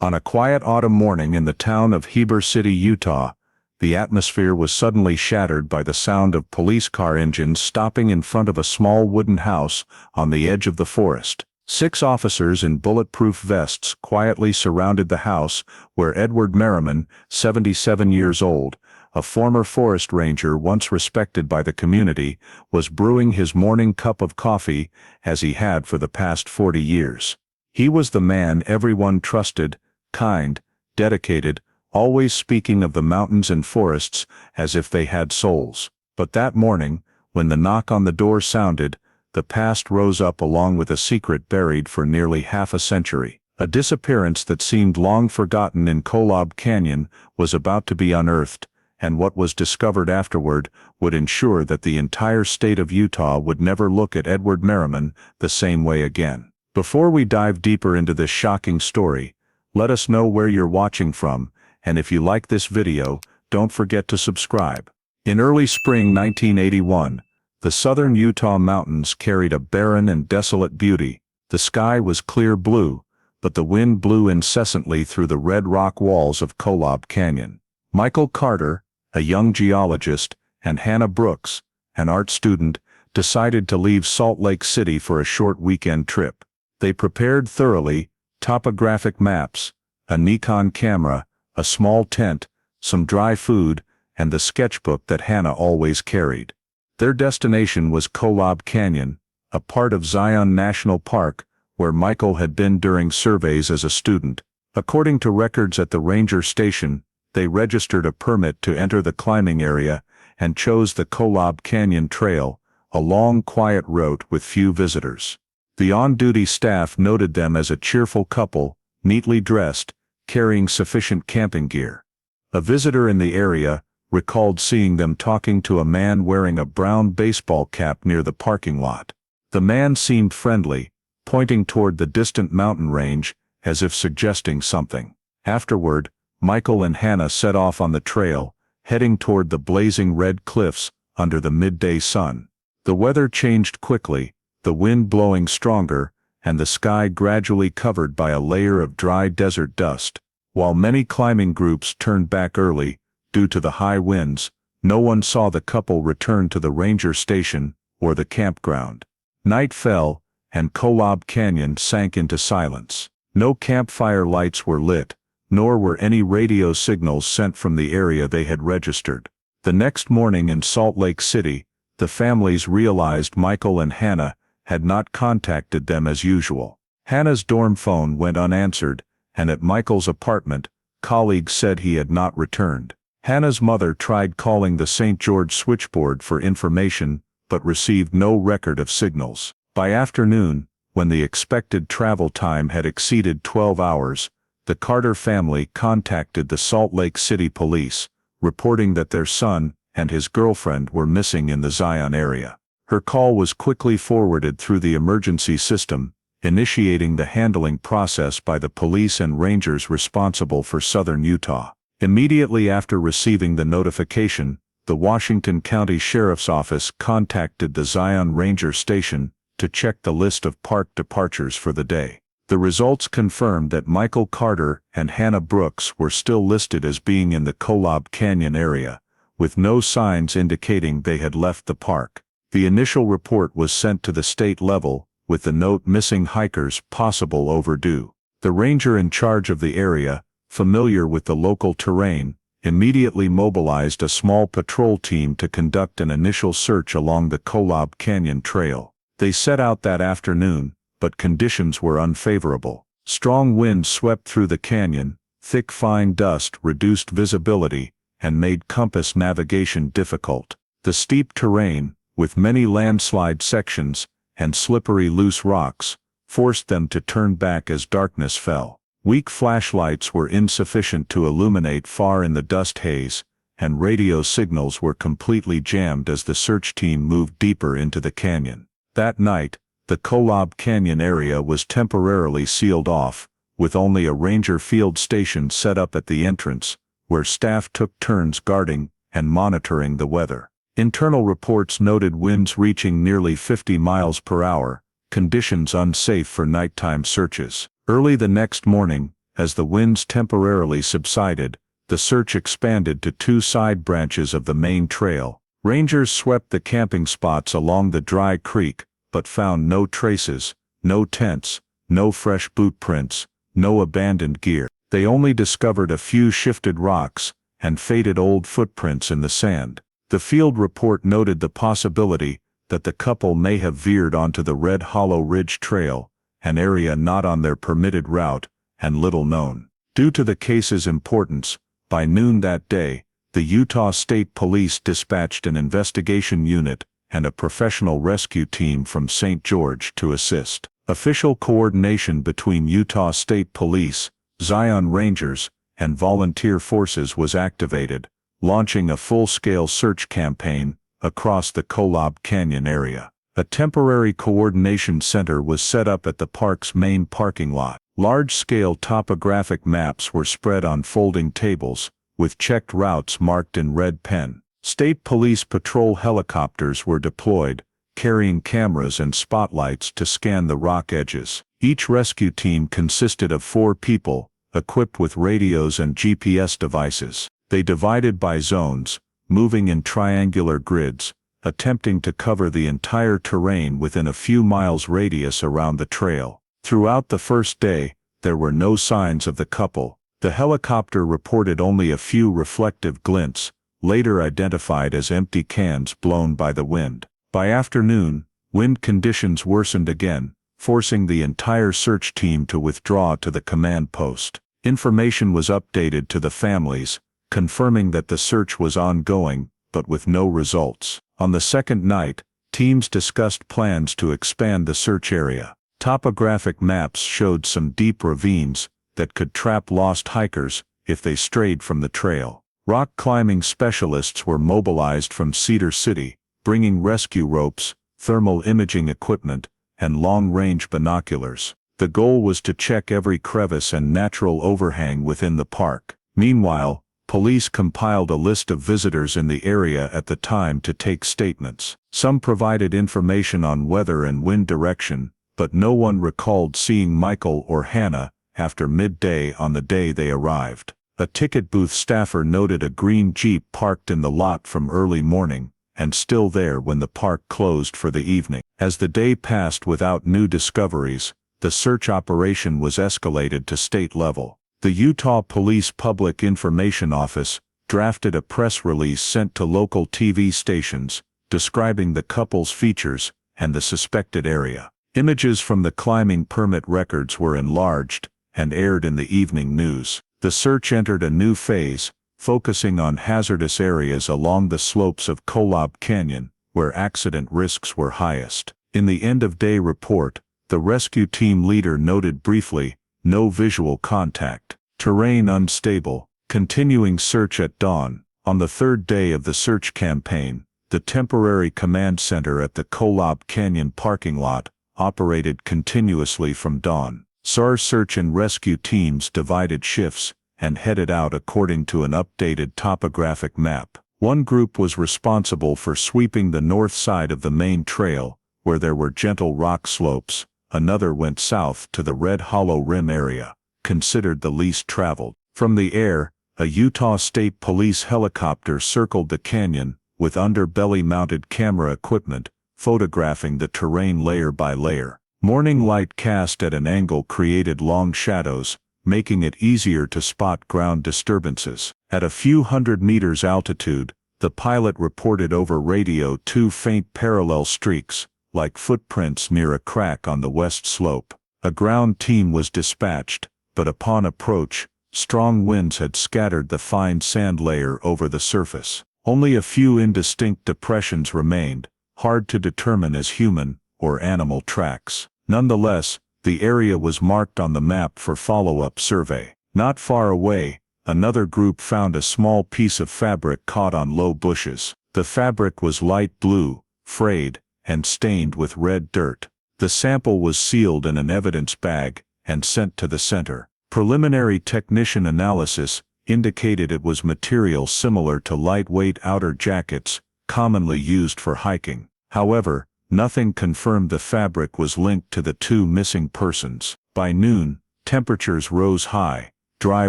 On a quiet autumn morning in the town of Heber City, Utah, the atmosphere was suddenly shattered by the sound of police car engines stopping in front of a small wooden house on the edge of the forest. 6 officers in bulletproof vests quietly surrounded the house where Edward Merriman, 77 years old, a former forest ranger once respected by the community, was brewing his morning cup of coffee as he had for the past 40 years. He was the man everyone trusted, kind, dedicated, always speaking of the mountains and forests as if they had souls. But that morning, when the knock on the door sounded, the past rose up along with a secret buried for nearly half a century. A disappearance that seemed long forgotten in Kolob Canyon was about to be unearthed, and what was discovered afterward would ensure that the entire state of Utah would never look at Edward Merriman the same way again. Before we dive deeper into this shocking story, let us know where you're watching from, and if you like this video, don't forget to subscribe. In early spring 1981, the southern Utah mountains carried a barren and desolate beauty. The sky was clear blue, but the wind blew incessantly through the red rock walls of Kolob Canyon. Michael Carter, a young geologist, and Hannah Brooks, an art student, decided to leave Salt Lake City for a short weekend trip. They prepared thoroughly: topographic maps, a Nikon camera, a small tent, some dry food, and the sketchbook that Hannah always carried. Their destination was Kolob Canyon, a part of Zion National Park, where Michael had been during surveys as a student. According to records at the ranger station, they registered a permit to enter the climbing area and chose the Kolob Canyon Trail, a long, quiet route with few visitors. The on-duty staff noted them as a cheerful couple, neatly dressed, carrying sufficient camping gear. A visitor in the area recalled seeing them talking to a man wearing a brown baseball cap near the parking lot. The man seemed friendly, pointing toward the distant mountain range as if suggesting something. Afterward, Michael and Hannah set off on the trail, heading toward the blazing red cliffs under the midday sun. The weather changed quickly, the wind blowing stronger, and the sky gradually covered by a layer of dry desert dust. While many climbing groups turned back early, due to the high winds, no one saw the couple return to the ranger station or the campground. Night fell, and Kolob Canyon sank into silence. No campfire lights were lit, nor were any radio signals sent from the area they had registered. The next morning in Salt Lake City, the families realized Michael and Hannah had not contacted them as usual. Hannah's dorm phone went unanswered, and at Michael's apartment, colleagues said he had not returned. Hannah's mother tried calling the St. George switchboard for information, but received no record of signals. By afternoon, when the expected travel time had exceeded 12 hours, the Carter family contacted the Salt Lake City police, reporting that their son and his girlfriend were missing in the Zion area. Her call was quickly forwarded through the emergency system, initiating the handling process by the police and rangers responsible for southern Utah. Immediately after receiving the notification, the Washington County Sheriff's Office contacted the Zion Ranger Station to check the list of park departures for the day. The results confirmed that Michael Carter and Hannah Brooks were still listed as being in the Kolob Canyon area, with no signs indicating they had left the park. The initial report was sent to the state level, with the note "missing hikers possible overdue." The ranger in charge of the area, familiar with the local terrain, immediately mobilized a small patrol team to conduct an initial search along the Kolob Canyon Trail. They set out that afternoon, but conditions were unfavorable. Strong winds swept through the canyon, thick fine dust reduced visibility, and made compass navigation difficult. The steep terrain, with many landslide sections and slippery loose rocks, forced them to turn back as darkness fell. Weak flashlights were insufficient to illuminate far in the dust haze, and radio signals were completely jammed as the search team moved deeper into the canyon. That night, the Kolob Canyon area was temporarily sealed off, with only a ranger field station set up at the entrance, where staff took turns guarding and monitoring the weather. Internal reports noted winds reaching nearly 50 miles per hour, conditions unsafe for nighttime searches. Early the next morning, As the winds temporarily subsided, the search expanded to two side branches of the main trail. Rangers swept the camping spots along the dry creek, but found no traces, no tents, no fresh boot prints, no abandoned gear. They only discovered a few shifted rocks and faded old footprints in the sand. The field report noted the possibility that the couple may have veered onto the Red Hollow Ridge Trail, an area not on their permitted route and little known. Due to the case's importance, by noon that day, the Utah State Police dispatched an investigation unit and a professional rescue team from St. George to assist. Official coordination between Utah State Police, Zion Rangers, and volunteer forces was activated, launching a full-scale search campaign across the Kolob Canyon area. A temporary coordination center was set up at the park's main parking lot. Large-scale topographic maps were spread on folding tables, with checked routes marked in red pen. State police patrol helicopters were deployed, carrying cameras and spotlights to scan the rock edges. Each rescue team consisted of 4 people, equipped with radios and GPS devices. They divided by zones, moving in triangular grids, attempting to cover the entire terrain within a few miles radius around the trail. Throughout the first day, there were no signs of the couple. The helicopter reported only a few reflective glints, later identified as empty cans blown by the wind. By afternoon, wind conditions worsened again, forcing the entire search team to withdraw to the command post. Information was updated to the families, confirming that the search was ongoing, but with no results. On the second night, teams discussed plans to expand the search area. Topographic maps showed some deep ravines that could trap lost hikers if they strayed from the trail. Rock climbing specialists were mobilized from Cedar City, bringing rescue ropes, thermal imaging equipment, and long-range binoculars. The goal was to check every crevice and natural overhang within the park. Meanwhile, police compiled a list of visitors in the area at the time to take statements. Some provided information on weather and wind direction, but no one recalled seeing Michael or Hannah after midday on the day they arrived. A ticket booth staffer noted a green Jeep parked in the lot from early morning, and still there when the park closed for the evening. As the day passed without new discoveries, the search operation was escalated to state level. The Utah Police Public Information Office drafted a press release sent to local TV stations, describing the couple's features and the suspected area. Images from the climbing permit records were enlarged and aired in the evening news. The search entered a new phase, focusing on hazardous areas along the slopes of Kolob Canyon, where accident risks were highest. In the end-of-day report, the rescue team leader noted briefly, no visual contact. Terrain unstable. Continuing search at dawn. On the third day of the search campaign, the temporary command center at the Kolob Canyon parking lot operated continuously from dawn. SAR search and rescue teams divided shifts and headed out according to an updated topographic map. One group was responsible for sweeping the north side of the main trail, where there were gentle rock slopes. Another went south to the Red Hollow Rim area, considered the least traveled. From the air, a Utah State Police helicopter circled the canyon, with underbelly-mounted camera equipment, photographing the terrain layer by layer. Morning light cast at an angle created long shadows, making it easier to spot ground disturbances. At a few hundred meters altitude, the pilot reported over radio 2 faint parallel streaks, like footprints near a crack on the west slope. A ground team was dispatched, but upon approach, strong winds had scattered the fine sand layer over the surface. Only a few indistinct depressions remained, hard to determine as human or animal tracks. Nonetheless, the area was marked on the map for follow-up survey. Not far away, another group found a small piece of fabric caught on low bushes. The fabric was light blue, frayed, and stained with red dirt. The sample was sealed in an evidence bag and sent to the center. Preliminary technician analysis indicated it was material similar to lightweight outer jackets, commonly used for hiking. However, nothing confirmed the fabric was linked to the 2 missing persons. By noon, Temperatures rose high, dry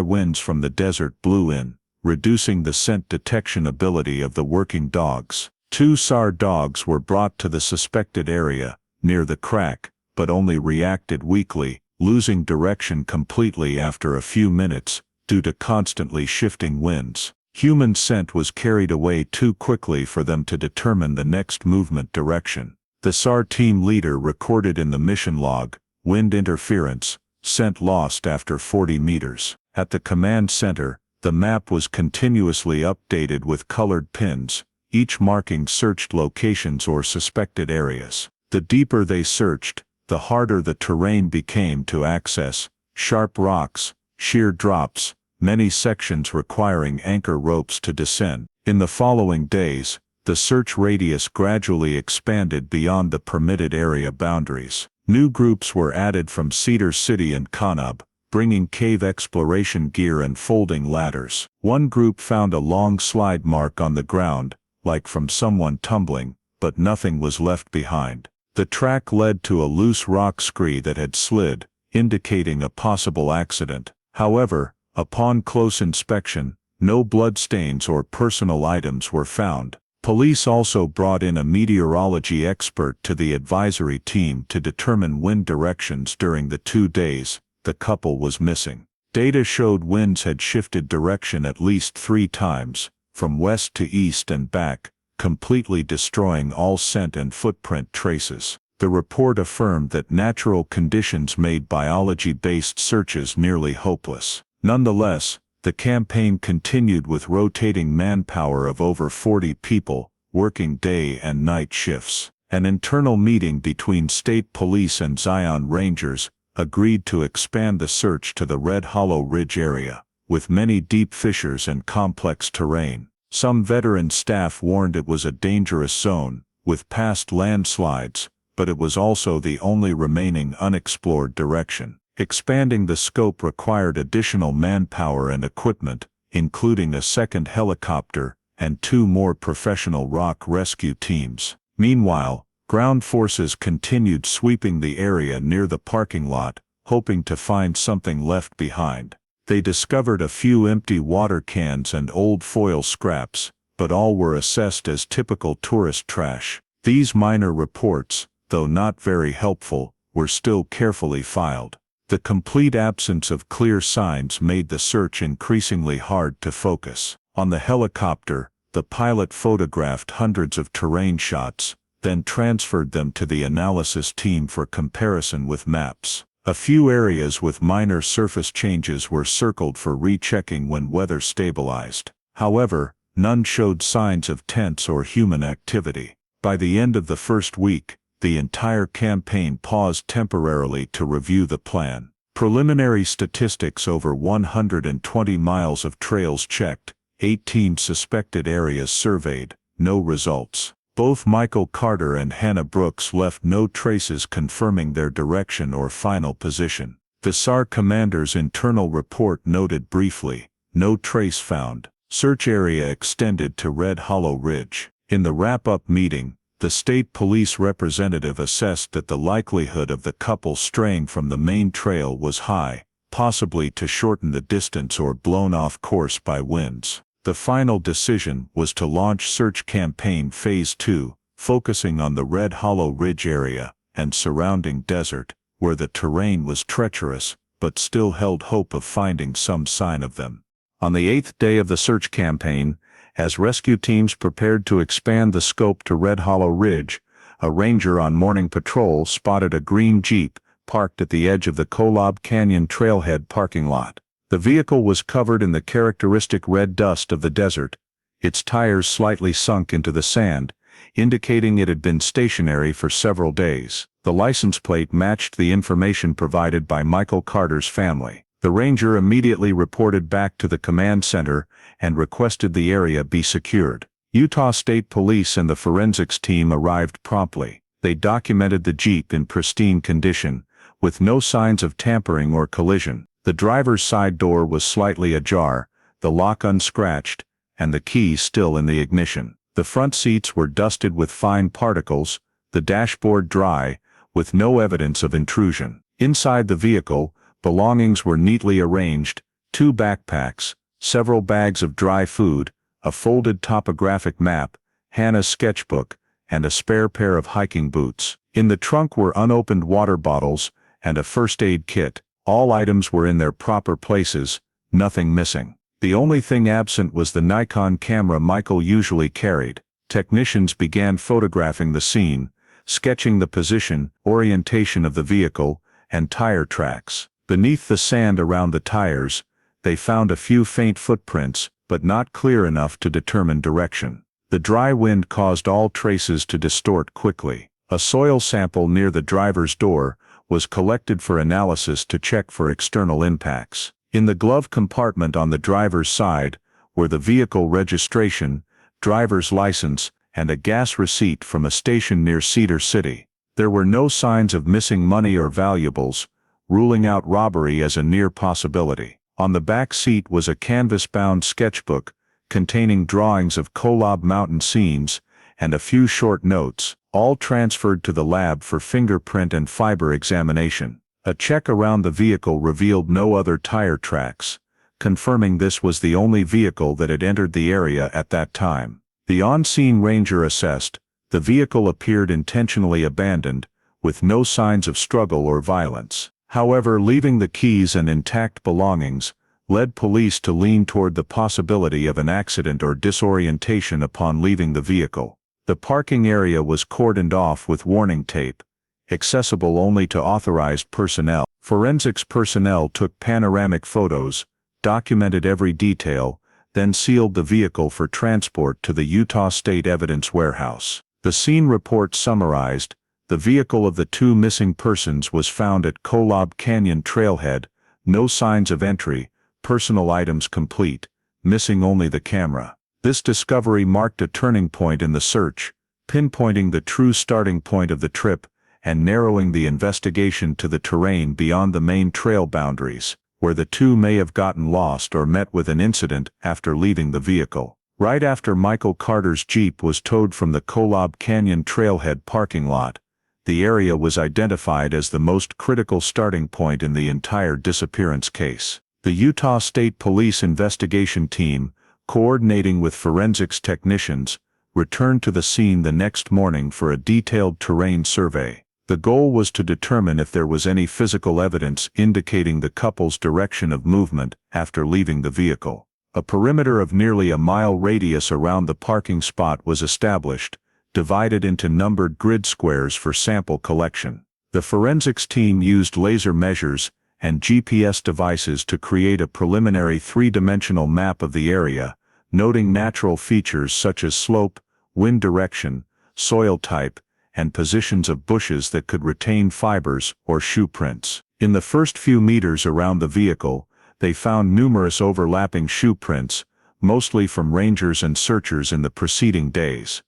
winds from the desert blew in, reducing the scent detection ability of the working dogs. 2 SAR dogs were brought to the suspected area, near the crack, but only reacted weakly, losing direction completely after a few minutes, due to constantly shifting winds. Human scent was carried away too quickly for them to determine the next movement direction. The SAR team leader recorded in the mission log, "Wind interference, scent lost after 40 meters." At the command center, the map was continuously updated with colored pins, each marking searched locations or suspected areas. The deeper they searched, the harder the terrain became to access: sharp rocks, sheer drops, many sections requiring anchor ropes to descend. In the following days, the search radius gradually expanded beyond the permitted area boundaries. New groups were added from Heber City and Kolob, bringing cave exploration gear and folding ladders. One group found a long slide mark on the ground, like from someone tumbling, but nothing was left behind. The track led to a loose rock scree that had slid, indicating a possible accident. However, upon close inspection, no bloodstains or personal items were found. Police also brought in a meteorology expert to the advisory team to determine wind directions during the 2 days the couple was missing. Data showed winds had shifted direction at least 3 times, from west to east and back, completely destroying all scent and footprint traces. The report affirmed that natural conditions made biology-based searches nearly hopeless. Nonetheless, the campaign continued with rotating manpower of over 40 people, working day and night shifts. An internal meeting between state police and Zion Rangers agreed to expand the search to the Red Hollow Ridge area, with many deep fissures and complex terrain. Some veteran staff warned it was a dangerous zone, with past landslides, but it was also the only remaining unexplored direction. Expanding the scope required additional manpower and equipment, including a second helicopter and 2 more professional rock rescue teams. Meanwhile, ground forces continued sweeping the area near the parking lot, hoping to find something left behind. They discovered a few empty water cans and old foil scraps, but all were assessed as typical tourist trash. These minor reports, though not very helpful, were still carefully filed. The complete absence of clear signs made the search increasingly hard to focus. On the helicopter, the pilot photographed hundreds of terrain shots, then transferred them to the analysis team for comparison with maps. A few areas with minor surface changes were circled for rechecking when weather stabilized. However, none showed signs of tents or human activity. By the end of the first week, the entire campaign paused temporarily to review the plan. Preliminary statistics: over 120 miles of trails checked, 18 suspected areas surveyed, no results. Both Michael Carter and Hannah Brooks left no traces confirming their direction or final position. The SAR commander's internal report noted briefly, "No trace found. Search area extended to Red Hollow Ridge." In the wrap-up meeting, the state police representative assessed that the likelihood of the couple straying from the main trail was high, possibly to shorten the distance or blown off course by winds. The final decision was to launch search campaign Phase 2, focusing on the Red Hollow Ridge area and surrounding desert, where the terrain was treacherous, but still held hope of finding some sign of them. On the 8th day of the search campaign, as rescue teams prepared to expand the scope to Red Hollow Ridge, a ranger on morning patrol spotted a green Jeep parked at the edge of the Kolob Canyon trailhead parking lot. The vehicle was covered in the characteristic red dust of the desert, its tires slightly sunk into the sand, indicating it had been stationary for several days. The license plate matched the information provided by Michael Carter's family. The ranger immediately reported back to the command center and requested the area be secured. Utah State Police and the forensics team arrived promptly. They documented the Jeep in pristine condition, with no signs of tampering or collision. The driver's side door was slightly ajar, the lock unscratched, and the key still in the ignition. The front seats were dusted with fine particles, the dashboard dry, with no evidence of intrusion. Inside the vehicle, Belongings were neatly arranged: 2 backpacks, several bags of dry food, a folded topographic map, Hannah's sketchbook, and a spare pair of hiking boots. In the trunk were unopened water bottles and a first aid kit. All items were in their proper places, nothing missing. The only thing absent was the Nikon camera Michael usually carried. Technicians began photographing the scene, sketching the position, orientation of the vehicle, and tire tracks. Beneath the sand around the tires, they found a few faint footprints, but not clear enough to determine direction. The dry wind caused all traces to distort quickly. A soil sample near the driver's door was collected for analysis to check for external impacts. In the glove compartment on the driver's side were the vehicle registration, driver's license, and a gas receipt from a station near Cedar City. There were no signs of missing money or valuables, ruling out robbery as a near possibility. On the back seat was a canvas-bound sketchbook containing drawings of Kolob mountain scenes and a few short notes, all transferred to the lab for fingerprint and fiber examination. A check around the vehicle revealed no other tire tracks, confirming this was the only vehicle that had entered the area at that time. The on-scene ranger assessed, the vehicle appeared intentionally abandoned, with no signs of struggle or violence. However, leaving the keys and intact belongings led police to lean toward the possibility of an accident or disorientation upon leaving the vehicle. The parking area was cordoned off with warning tape, accessible only to authorized personnel. Forensics personnel took panoramic photos, documented every detail, then sealed the vehicle for transport to the Utah State Evidence Warehouse. The scene report summarized: the vehicle of the 2 missing persons was found at Kolob Canyon trailhead, no signs of entry, personal items complete, missing only the camera. This discovery marked a turning point in the search, pinpointing the true starting point of the trip and narrowing the investigation to the terrain beyond the main trail boundaries, where the 2 may have gotten lost or met with an incident after leaving the vehicle. Right after Michael Carter's Jeep was towed from the Kolob Canyon trailhead parking lot, the area was identified as the most critical starting point in the entire disappearance case. The Utah State Police investigation team, coordinating with forensics technicians, returned to the scene the next morning for a detailed terrain survey. The goal was to determine if there was any physical evidence indicating the couple's direction of movement after leaving the vehicle. A perimeter of nearly a mile radius around the parking spot was established, divided into numbered grid squares for sample collection. The forensics team used laser measures and GPS devices to create a preliminary 3-dimensional map of the area, noting natural features such as slope, wind direction, soil type, and positions of bushes that could retain fibers or shoe prints. In the first few meters around the vehicle, they found numerous overlapping shoe prints, mostly from rangers and searchers in the preceding days,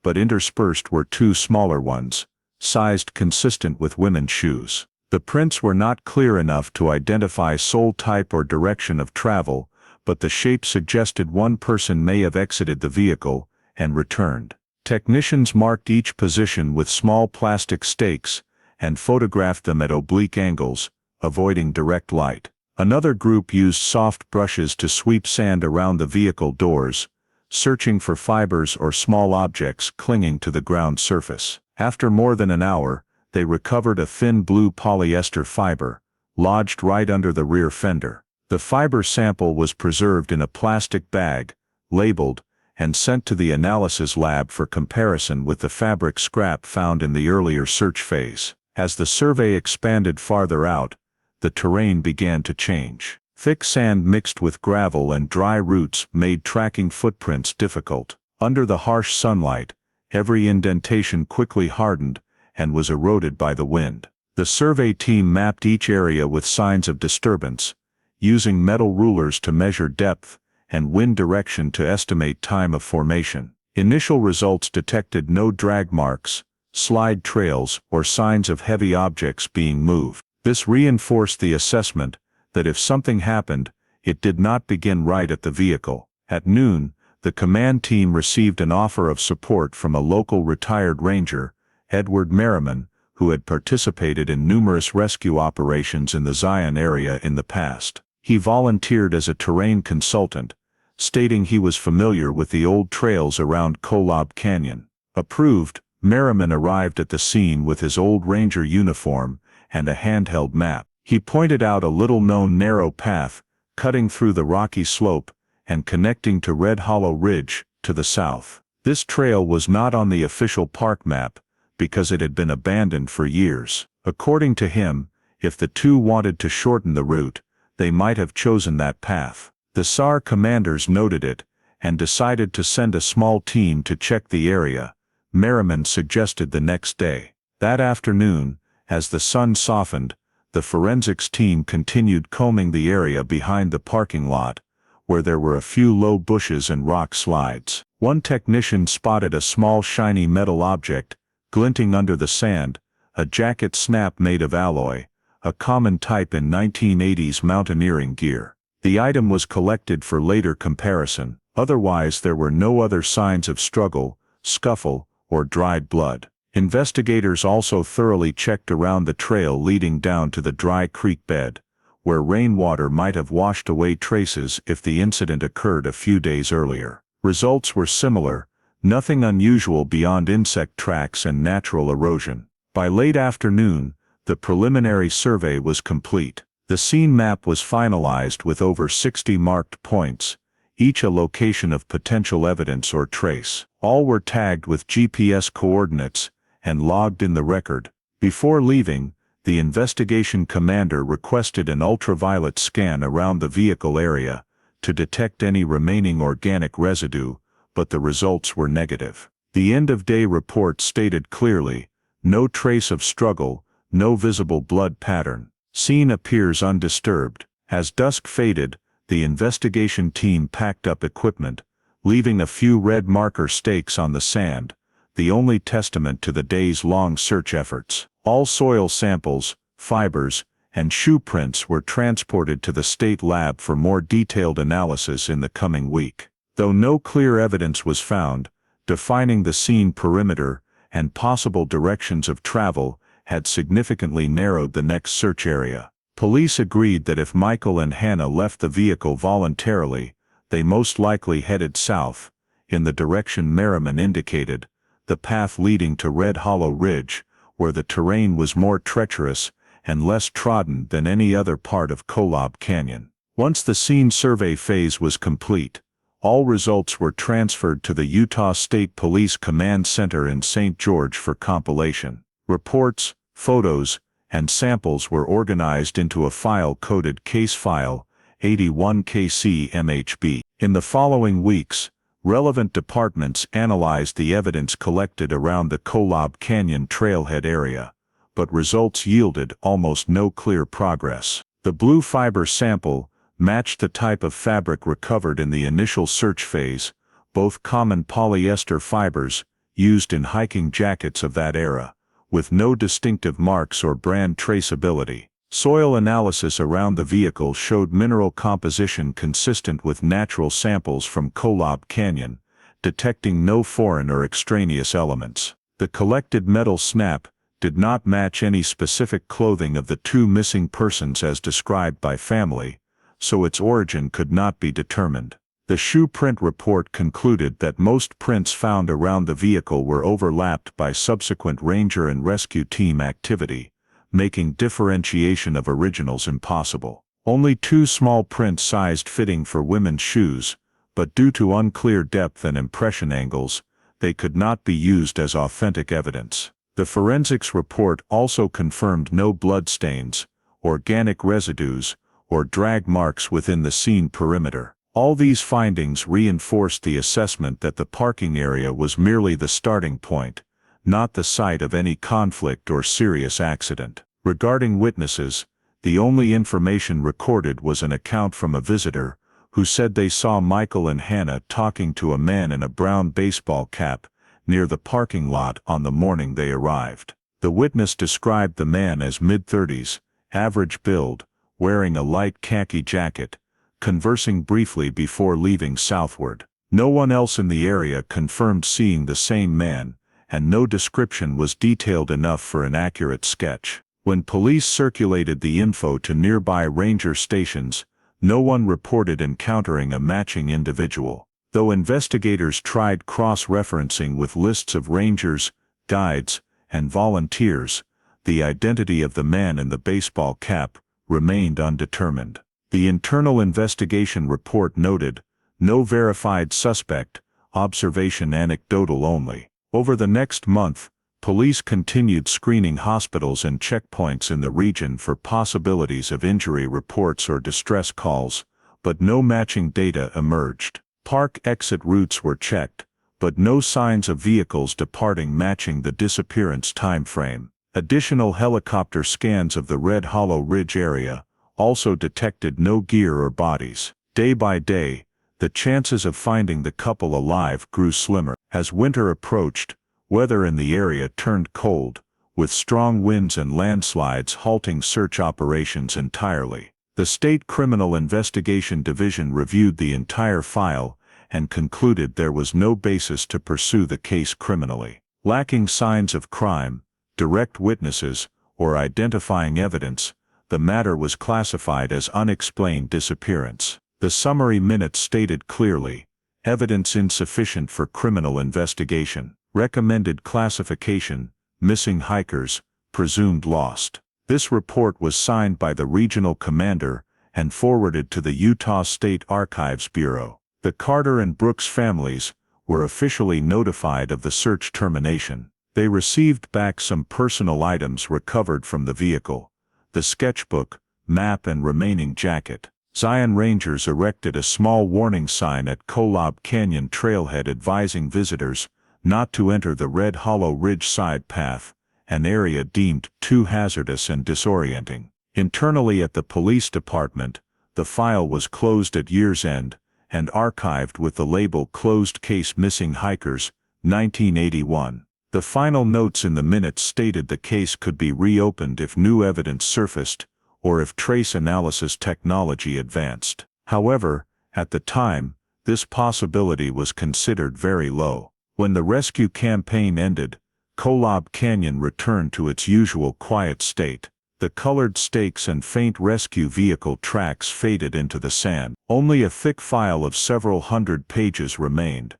but interspersed were 2 smaller ones, sized consistent with women's shoes. The prints were not clear enough to identify sole type or direction of travel, but the shape suggested one person may have exited the vehicle and returned. Technicians marked each position with small plastic stakes and photographed them at oblique angles, avoiding direct light. Another group used soft brushes to sweep sand around the vehicle doors, searching for fibers or small objects clinging to the ground surface. After more than an hour, they recovered a thin blue polyester fiber, lodged right under the rear fender. The fiber sample was preserved in a plastic bag, labeled, and sent to the analysis lab for comparison with the fabric scrap found in the earlier search phase. As the survey expanded farther out, the terrain began to change. Thick sand mixed with gravel and dry roots made tracking footprints difficult. Under the harsh sunlight, every indentation quickly hardened and was eroded by the wind. The survey team mapped each area with signs of disturbance, using metal rulers to measure depth and wind direction to estimate time of formation. Initial results detected no drag marks, slide trails, or signs of heavy objects being moved. This reinforced the assessment that if something happened, it did not begin right at the vehicle. At noon, the command team received an offer of support from a local retired ranger, Edward Merriman, who had participated in numerous rescue operations in the Zion area in the past. He volunteered as a terrain consultant, stating he was familiar with the old trails around Kolob Canyon. Approved, Merriman arrived at the scene with his old ranger uniform and a handheld map. He pointed out a little-known narrow path, cutting through the rocky slope and connecting to Red Hollow Ridge to the south. This trail was not on the official park map because it had been abandoned for years. According to him, if the two wanted to shorten the route, they might have chosen that path. The SAR commanders noted it and decided to send a small team to check the area. Merriman suggested the next day. That afternoon, as the sun softened, the forensics team continued combing the area behind the parking lot, where there were a few low bushes and rock slides. One technician spotted a small shiny metal object, glinting under the sand, a jacket snap made of alloy, a common type in 1980s mountaineering gear. The item was collected for later comparison. Otherwise, there were no other signs of struggle, scuffle, or dried blood. Investigators also thoroughly checked around the trail leading down to the dry creek bed, where rainwater might have washed away traces if the incident occurred a few days earlier. Results were similar, nothing unusual beyond insect tracks and natural erosion. By late afternoon, the preliminary survey was complete. The scene map was finalized with over 60 marked points, each a location of potential evidence or trace. All were tagged with GPS coordinates and logged in the record. Before leaving, the investigation commander requested an ultraviolet scan around the vehicle area to detect any remaining organic residue, but the results were negative. The end-of-day report stated clearly, no trace of struggle, no visible blood pattern. Scene appears undisturbed. As dusk faded, the investigation team packed up equipment, leaving a few red marker stakes on the sand, the only testament to the days-long search efforts. All soil samples, fibers, and shoe prints were transported to the state lab for more detailed analysis in the coming week. Though no clear evidence was found, defining the scene perimeter and possible directions of travel had significantly narrowed the next search area. Police agreed that if Michael and Hannah left the vehicle voluntarily, they most likely headed south, in the direction Merriman indicated, the path leading to Red Hollow Ridge, where the terrain was more treacherous and less trodden than any other part of Kolob Canyon. Once the scene survey phase was complete, all results were transferred to the Utah State Police Command Center in St. George for compilation. Reports, photos, and samples were organized into a file-coded case file, 81KC MHB. In the following weeks, relevant departments analyzed the evidence collected around the Kolob Canyon trailhead area, but results yielded almost no clear progress. The blue fiber sample matched the type of fabric recovered in the initial search phase, both common polyester fibers used in hiking jackets of that era, with no distinctive marks or brand traceability. Soil analysis around the vehicle showed mineral composition consistent with natural samples from Kolob Canyon, detecting no foreign or extraneous elements. The collected metal snap did not match any specific clothing of the two missing persons as described by family, so its origin could not be determined. The shoe print report concluded that most prints found around the vehicle were overlapped by subsequent ranger and rescue team activity, making differentiation of originals impossible. Only two small prints sized fitting for women's shoes, but due to unclear depth and impression angles, they could not be used as authentic evidence. The forensics report also confirmed no bloodstains, organic residues, or drag marks within the scene perimeter. All these findings reinforced the assessment that the parking area was merely the starting point, not the site of any conflict or serious accident. Regarding witnesses, the only information recorded was an account from a visitor, who said they saw Michael and Hannah talking to a man in a brown baseball cap near the parking lot on the morning they arrived. The witness described the man as mid-30s, average build, wearing a light khaki jacket, conversing briefly before leaving southward. No one else in the area confirmed seeing the same man, and no description was detailed enough for an accurate sketch. When police circulated the info to nearby ranger stations, no one reported encountering a matching individual. Though investigators tried cross-referencing with lists of rangers, guides, and volunteers, the identity of the man in the baseball cap remained undetermined. The internal investigation report noted, "No verified suspect, observation anecdotal only." Over the next month, police continued screening hospitals and checkpoints in the region for possibilities of injury reports or distress calls, but no matching data emerged. Park exit routes were checked, but no signs of vehicles departing matching the disappearance time frame. Additional helicopter scans of the Red Hollow Ridge area also detected no gear or bodies. Day by day, the chances of finding the couple alive grew slimmer. As winter approached, weather in the area turned cold, with strong winds and landslides halting search operations entirely. The State Criminal Investigation Division reviewed the entire file and concluded there was no basis to pursue the case criminally. Lacking signs of crime, direct witnesses, or identifying evidence, the matter was classified as unexplained disappearance. The summary minutes stated clearly, "Evidence insufficient for criminal investigation. Recommended classification, missing hikers, presumed lost." This report was signed by the regional commander and forwarded to the Utah State Archives Bureau. The Carter and Brooks families were officially notified of the search termination. They received back some personal items recovered from the vehicle: the sketchbook, map, and remaining jacket. Zion Rangers erected a small warning sign at Kolob Canyon trailhead advising visitors not to enter the Red Hollow Ridge side path, an area deemed too hazardous and disorienting. Internally at the police department, the file was closed at year's end and archived with the label "Closed Case Missing Hikers, 1981. The final notes in the minutes stated the case could be reopened if new evidence surfaced, or if trace analysis technology advanced. However, at the time, this possibility was considered very low. When the rescue campaign ended, Kolob Canyon returned to its usual quiet state. The colored stakes and faint rescue vehicle tracks faded into the sand. Only a thick file of several hundred pages remained,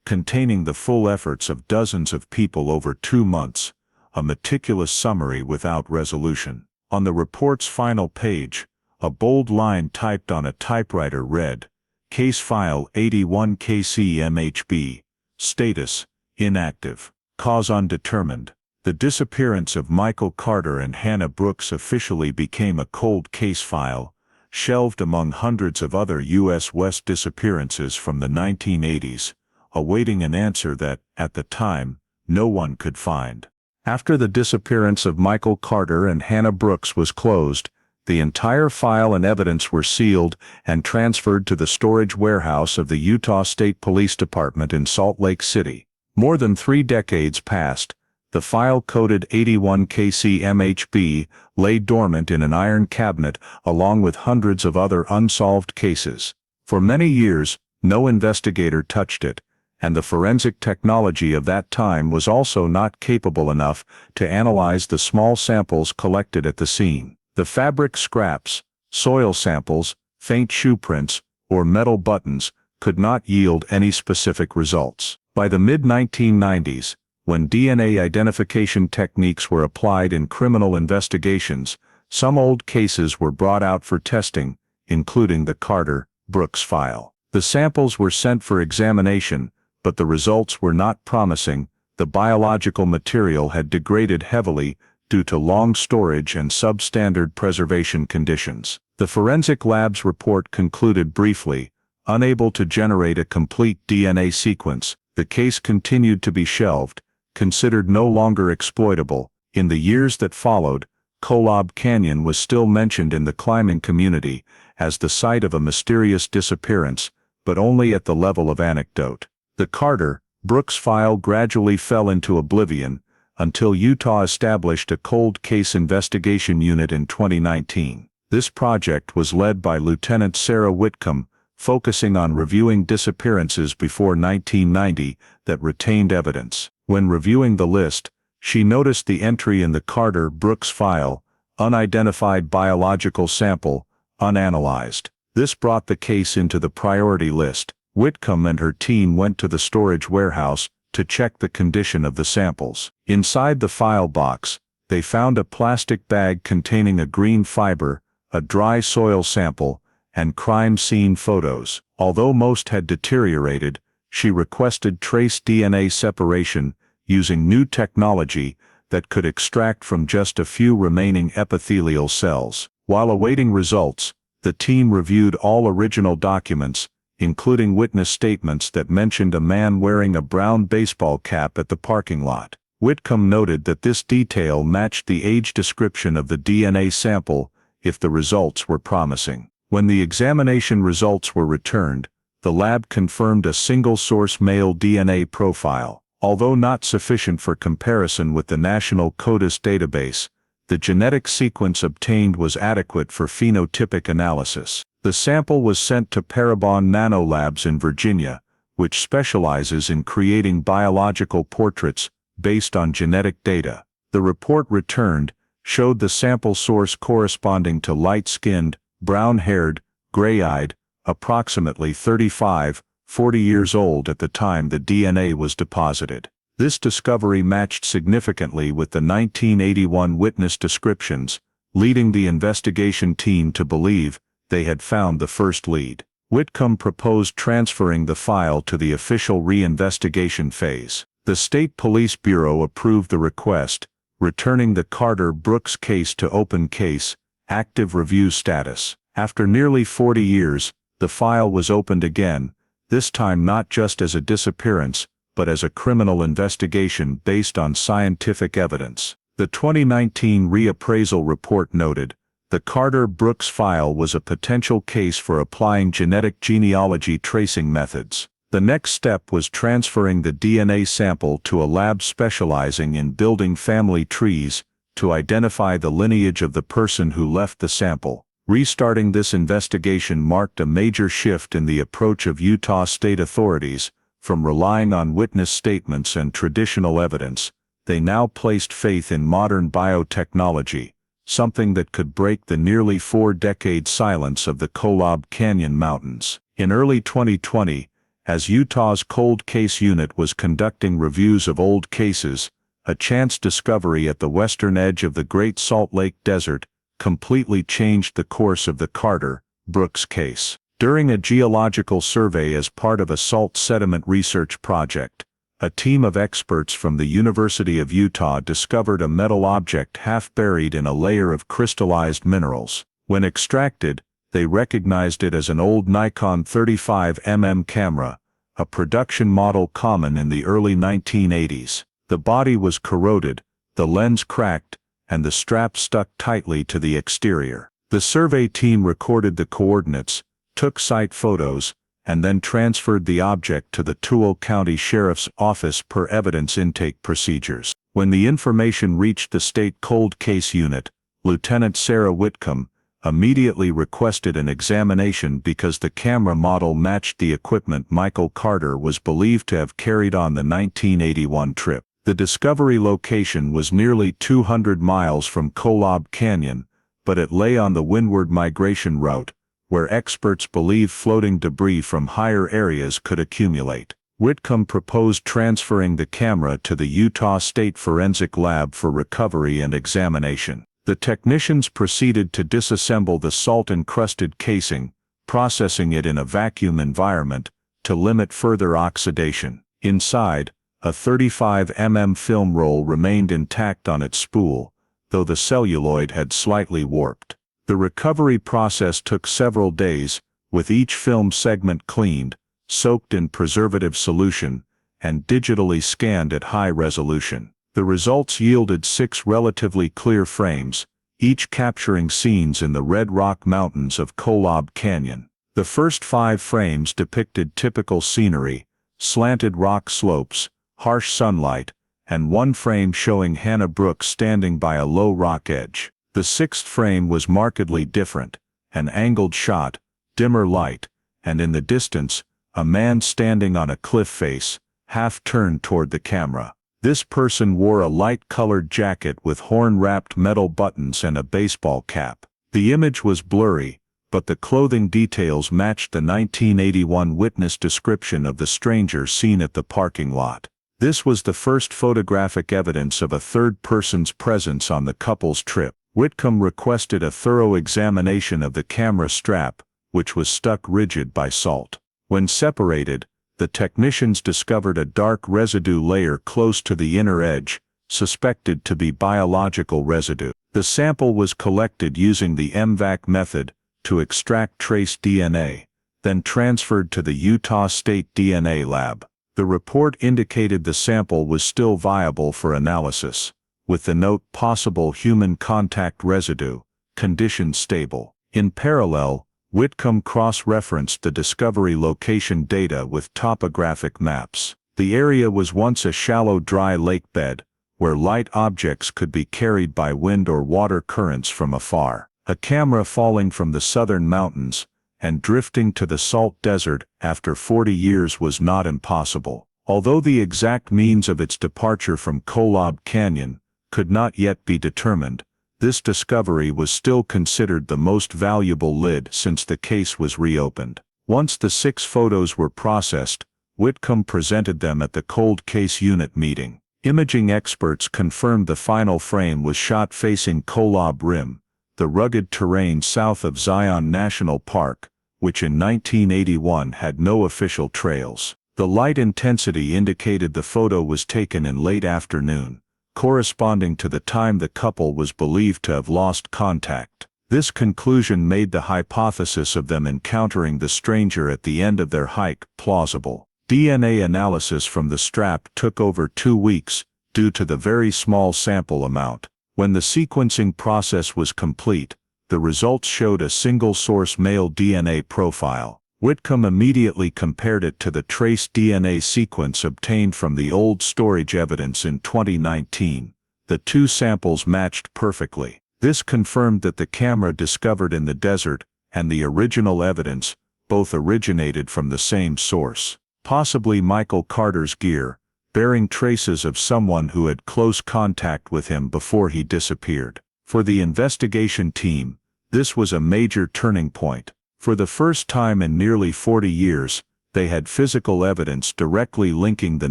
containing the full efforts of dozens of people over 2 months, a meticulous summary without resolution. On the report's final page, a bold line typed on a typewriter read, "Case File 81 KC-MHB, Status, Inactive. Cause Undetermined." The disappearance of Michael Carter and Hannah Brooks officially became a cold case file, shelved among hundreds of other U.S. West disappearances from the 1980s, awaiting an answer that, at the time, no one could find. After the disappearance of Michael Carter and Hannah Brooks was closed, the entire file and evidence were sealed and transferred to the storage warehouse of the Utah State Police Department in Salt Lake City. More than 3 decades passed. The file coded 81 KC-MHB lay dormant in an iron cabinet along with hundreds of other unsolved cases. For many years, no investigator touched it, and the forensic technology of that time was also not capable enough to analyze the small samples collected at the scene. The fabric scraps, soil samples, faint shoe prints, or metal buttons could not yield any specific results. By the mid-1990s, when DNA identification techniques were applied in criminal investigations, some old cases were brought out for testing, including the Carter-Brooks file. The samples were sent for examination, but the results were not promising. The biological material had degraded heavily due to long storage and substandard preservation conditions. The forensic lab's report concluded briefly, unable to generate a complete DNA sequence. The case continued to be shelved, considered no longer exploitable. In the years that followed, Kolob Canyon was still mentioned in the climbing community as the site of a mysterious disappearance, but only at the level of anecdote. The Carter-Brooks file gradually fell into oblivion until Utah established a cold case investigation unit in 2019. This project was led by Lieutenant Sarah Whitcomb, focusing on reviewing disappearances before 1990 that retained evidence. When reviewing the list, she noticed the entry in the Carter-Brooks file, unidentified biological sample, unanalyzed. This brought the case into the priority list. Whitcomb and her team went to the storage warehouse to check the condition of the samples. Inside the file box, they found a plastic bag containing a green fiber, a dry soil sample, and crime scene photos. Although most had deteriorated, she requested trace DNA separation using new technology that could extract from just a few remaining epithelial cells. While awaiting results, the team reviewed all original documents, including witness statements that mentioned a man wearing a brown baseball cap at the parking lot. Whitcomb noted that this detail matched the age description of the DNA sample if the results were promising. When the examination results were returned, the lab confirmed a single-source male DNA profile. Although not sufficient for comparison with the National CODIS database, the genetic sequence obtained was adequate for phenotypic analysis. The sample was sent to Parabon Nanolabs in Virginia, which specializes in creating biological portraits based on genetic data. The report returned showed the sample source corresponding to light-skinned, brown-haired, gray-eyed, approximately 35, 40 years old at the time the DNA was deposited. This discovery matched significantly with the 1981 witness descriptions, leading the investigation team to believe they had found the first lead. Whitcomb proposed transferring the file to the official reinvestigation phase. The State Police Bureau approved the request, returning the Carter-Brooks case to open case, active review status. After nearly 40 years, the file was opened again, this time not just as a disappearance, but as a criminal investigation based on scientific evidence. The 2019 reappraisal report noted, the Carter-Brooks file was a potential case for applying genetic genealogy tracing methods. The next step was transferring the DNA sample to a lab specializing in building family trees to identify the lineage of the person who left the sample. Restarting this investigation marked a major shift in the approach of Utah state authorities. From relying on witness statements and traditional evidence, they now placed faith in modern biotechnology, something that could break the nearly 4-decade silence of the Kolob Canyon mountains. In early 2020, as Utah's Cold Case Unit was conducting reviews of old cases, a chance discovery at the western edge of the Great Salt Lake Desert completely changed the course of the Carter-Brooks case. During a geological survey as part of a salt sediment research project, a team of experts from the University of Utah discovered a metal object half buried in a layer of crystallized minerals. When extracted, they recognized it as an old Nikon 35mm camera, a production model common in the early 1980s. The body was corroded, the lens cracked, and the strap stuck tightly to the exterior. The survey team recorded the coordinates, took site photos, and then transferred the object to the Tooele County Sheriff's Office per evidence intake procedures. When the information reached the state cold case unit, Lieutenant Sarah Whitcomb immediately requested an examination because the camera model matched the equipment Michael Carter was believed to have carried on the 1981 trip. The discovery location was nearly 200 miles from Kolob Canyon, but it lay on the windward migration route, where experts believe floating debris from higher areas could accumulate. Whitcomb proposed transferring the camera to the Utah State Forensic Lab for recovery and examination. The technicians proceeded to disassemble the salt-encrusted casing, processing it in a vacuum environment to limit further oxidation. Inside, a 35mm film roll remained intact on its spool, though the celluloid had slightly warped. The recovery process took several days, with each film segment cleaned, soaked in preservative solution, and digitally scanned at high resolution. The results yielded 6 relatively clear frames, each capturing scenes in the Red Rock Mountains of Kolob Canyon. The first 5 frames depicted typical scenery, slanted rock slopes, harsh sunlight, and one frame showing Hannah Brooks standing by a low rock edge. The 6th frame was markedly different, an angled shot, dimmer light, and in the distance, a man standing on a cliff face, half turned toward the camera. This person wore a light-colored jacket with horn-wrapped metal buttons and a baseball cap. The image was blurry, but the clothing details matched the 1981 witness description of the stranger seen at the parking lot. This was the first photographic evidence of a third person's presence on the couple's trip. Whitcomb requested a thorough examination of the camera strap, which was stuck rigid by salt. When separated, the technicians discovered a dark residue layer close to the inner edge, suspected to be biological residue. The sample was collected using the MVAC method to extract trace DNA, then transferred to the Utah State DNA Lab. The report indicated the sample was still viable for analysis, with the note possible human contact residue, condition stable. In parallel, Whitcomb cross-referenced the discovery location data with topographic maps. The area was once a shallow dry lake bed, where light objects could be carried by wind or water currents from afar. A camera falling from the southern mountains and drifting to the salt desert after 40 years was not impossible. Although the exact means of its departure from Kolob Canyon could not yet be determined, this discovery was still considered the most valuable lead since the case was reopened. Once the 6 photos were processed, Whitcomb presented them at the Cold Case Unit meeting. Imaging experts confirmed the final frame was shot facing Kolob Rim, the rugged terrain south of Zion National Park, which in 1981 had no official trails. The light intensity indicated the photo was taken in late afternoon, corresponding to the time the couple was believed to have lost contact. This conclusion made the hypothesis of them encountering the stranger at the end of their hike plausible. DNA analysis from the strap took over 2 weeks due to the very small sample amount. When the sequencing process was complete, the results showed a single-source male DNA profile. Whitcomb immediately compared it to the trace DNA sequence obtained from the old storage evidence in 2019. The 2 samples matched perfectly. This confirmed that the camera discovered in the desert and the original evidence both originated from the same source. Possibly Michael Carter's gear, bearing traces of someone who had close contact with him before he disappeared. For the investigation team, this was a major turning point. For the first time in nearly 40 years, they had physical evidence directly linking the